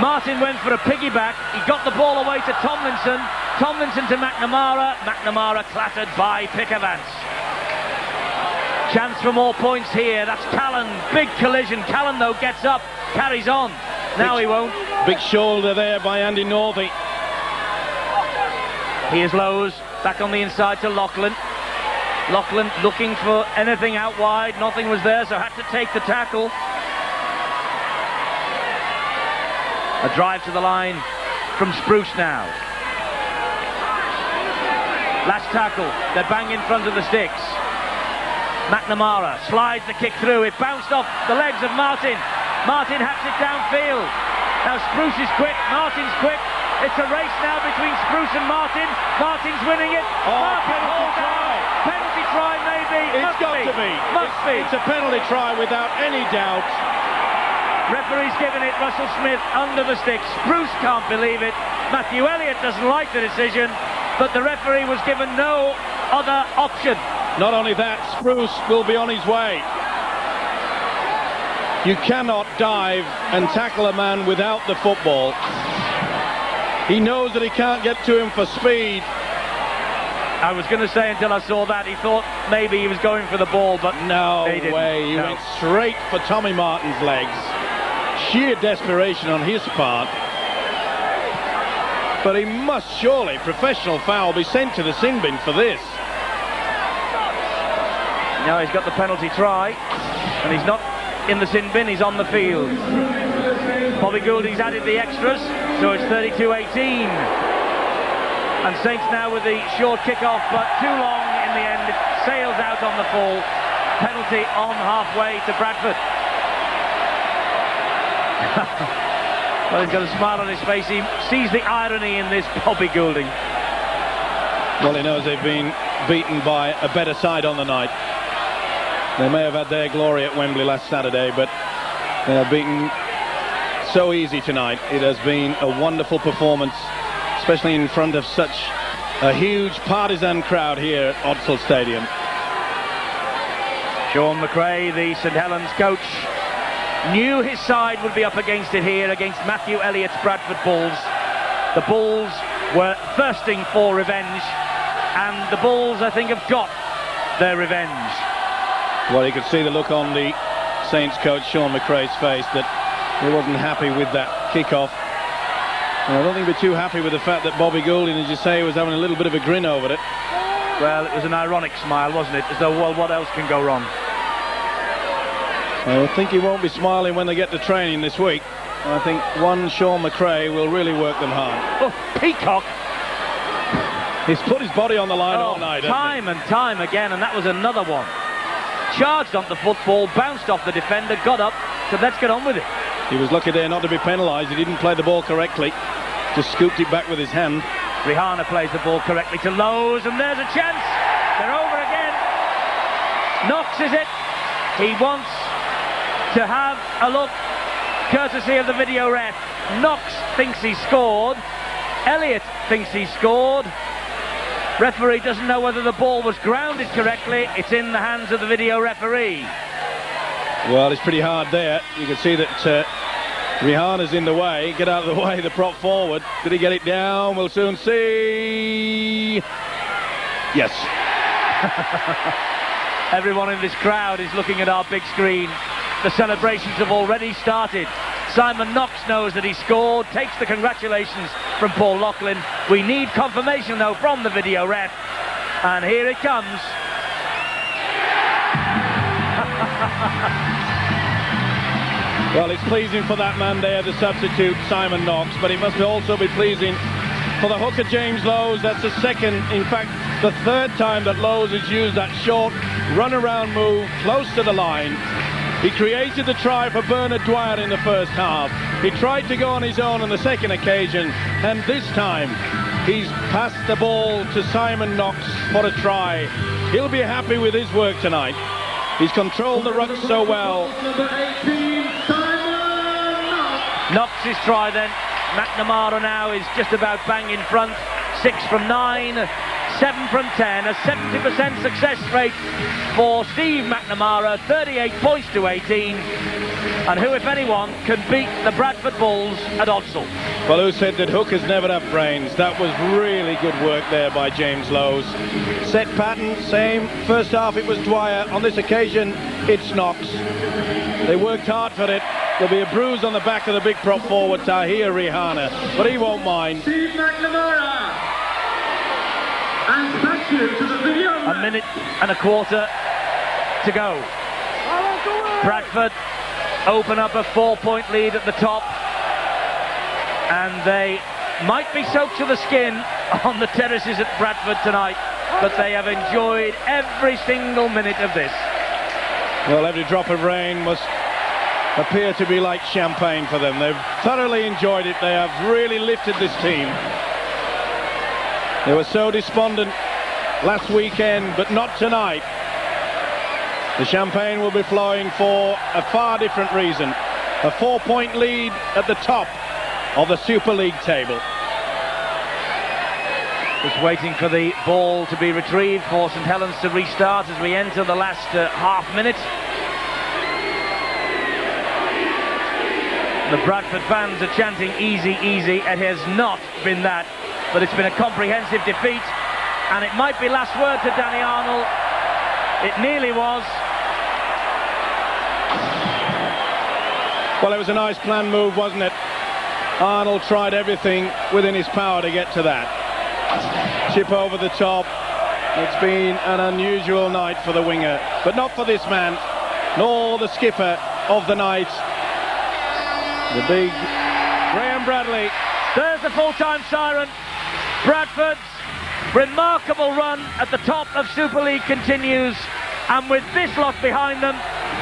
Martin went for a piggyback. He got the ball away to Tomlinson. Tomlinson to McNamara. McNamara clattered by Pickavance. Chance for more points here. That's Callan. Big collision. Callan, though, gets up, carries on. Now he won't. Big shoulder there by Andy Northey. Here's Lowe's. Back on the inside to Lachlan. Lachlan looking for anything out wide. Nothing was there, so had to take the tackle. A drive to the line from Spruce now. Last tackle. They're bang in front of the sticks. McNamara slides the kick through. It bounced off the legs of Martin. Martin hacks it downfield. Now Spruce is quick. Martin's quick. It's a race now between Spruce and Martin. Martin's winning it. Martin holds out. Penalty try maybe. It's got to be. Must be. It's a penalty try without any doubt. Referee's given it. Russell Smith under the stick. Spruce can't believe it. Matthew Elliott doesn't like the decision, but the referee was given no other option. Not only that, Spruce will be on his way. You cannot dive and tackle a man without the football. He knows that he can't get to him for speed. I was going to say until I saw that, he thought maybe he was going for the ball, but no he didn't. way. He went straight for Tommy Martin's legs. Sheer desperation on his part. But he must surely, professional foul, be sent to the sin bin for this. Now he's got the penalty try, and he's not in the sin bin, he's on the field. Bobby Goulding's added the extras, so it's 32-18. And Saints now with the short kick-off, but too long in the end. It sails out on the full. Penalty on halfway to Bradford. Well, he's got a smile on his face. He sees the irony in this, Bobby Goulding. Well, he knows they've been beaten by a better side on the night. They may have had their glory at Wembley last Saturday, but they are beaten so easy tonight. It has been a wonderful performance, especially in front of such a huge partisan crowd here at Odsal Stadium. Sean McRae, the St Helens coach, knew his side would be up against it here against Matthew Elliott's Bradford Bulls. The Bulls were thirsting for revenge, and the Bulls, I think, have got their revenge. Well, you could see the look on the Saints coach Sean McRae's face that he wasn't happy with that kick-off. And I don't think he'd be too happy with the fact that Bobby Goulding, as you say, was having a little bit of a grin over it. Well, it was an ironic smile, wasn't it? As though, well, what else can go wrong? I think he won't be smiling when they get to training this week. I think one Sean McRae will really work them hard. Oh, Peacock! He's put his body on the line all night, time and time again, and that was another one. Charged onto the football, bounced off the defender, got up, said let's get on with it. He was lucky there not to be penalised. He didn't play the ball correctly. Just scooped it back with his hand. Rihanna plays the ball correctly to Lowe's, and there's a chance. They're over again. Knox is it. He wants to have a look, courtesy of the video ref. Knox thinks he scored. Elliott thinks he scored. Referee doesn't know whether the ball was grounded correctly. It's in the hands of the video referee. Well, it's pretty hard there. You can see that Rihanna's in the way. Get out of the way, the prop forward. Did he get it down? We'll soon see. Yes. Everyone in this crowd is looking at our big screen. The celebrations have already started. Simon Knox knows that he scored, takes the congratulations from Paul Loughlin. We need confirmation, though, from the video ref. And here it comes. Well, it's pleasing for that man there, the substitute, Simon Knox, but it must also be pleasing for the hooker, James Lowes. That's the second, in fact, the third time that Lowes has used that short run-around move close to the line. He created the try for Bernard Dwyer in the first half. He tried to go on his own on the second occasion, and this time he's passed the ball to Simon Knox for a try. He'll be happy with his work tonight. He's controlled the ruck so well. Number 18, Simon Knox. Knox's try then. McNamara now is just about bang in front. 6 from 9, 7 from 10. A 70% success rate for Steve McNamara. 38 points to 18. And who, if anyone, can beat the Bradford Bulls at Odsal? Well, who said that hookers never have brains? That was really good work there by James Lowes. Set pattern, same. First half it was Dwyer. On this occasion, it's Knox. They worked hard for it. There'll be a bruise on the back of the big prop forward, Tahir Rihanna, but he won't mind. Steve McNamara. And thank you to the video. A minute and a quarter to go. Bradford open up a 4-point lead at the top, and they might be soaked to the skin on the terraces at Bradford tonight, but they have enjoyed every single minute of this. Well, every drop of rain must appear to be like champagne for them. They've thoroughly enjoyed it. They have really lifted this team. They were so despondent last weekend, but not tonight. The champagne will be flowing for a far different reason. A 4-point lead at the top of the Super League table. Just waiting for the ball to be retrieved for St Helens to restart as we enter the last half minute. The Bradford fans are chanting easy, easy. It has not been that, but it's been a comprehensive defeat, and it might be last word to Danny Arnold. It nearly was. Well, it was a nice planned move, wasn't it? Arnold tried everything within his power to get to that. Chip over the top. It's been an unusual night for the winger, but not for this man, nor the skipper of the night, the big Graham Bradley. There's the full-time siren. Bradford's remarkable run at the top of Super League continues, and with this lot behind them,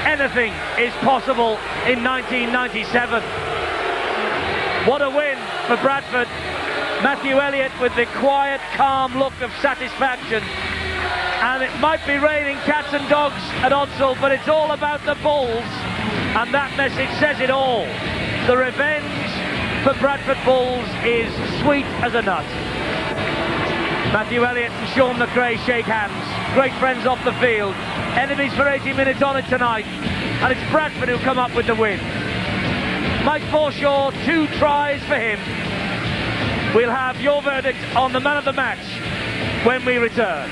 anything is possible in 1997. What a win for Bradford. Matthew Elliott with the quiet, calm look of satisfaction. And it might be raining cats and dogs at Odsal, but it's all about the Bulls, and that message says it all. The revenge for Bradford Bulls is sweet as a nut. Matthew Elliott and Sean McRae shake hands. Great friends off the field. Enemies for 80 minutes on it tonight. And it's Bradford who come up with the win. Mike Forshaw, 2 tries for him. We'll have your verdict on the man of the match when we return.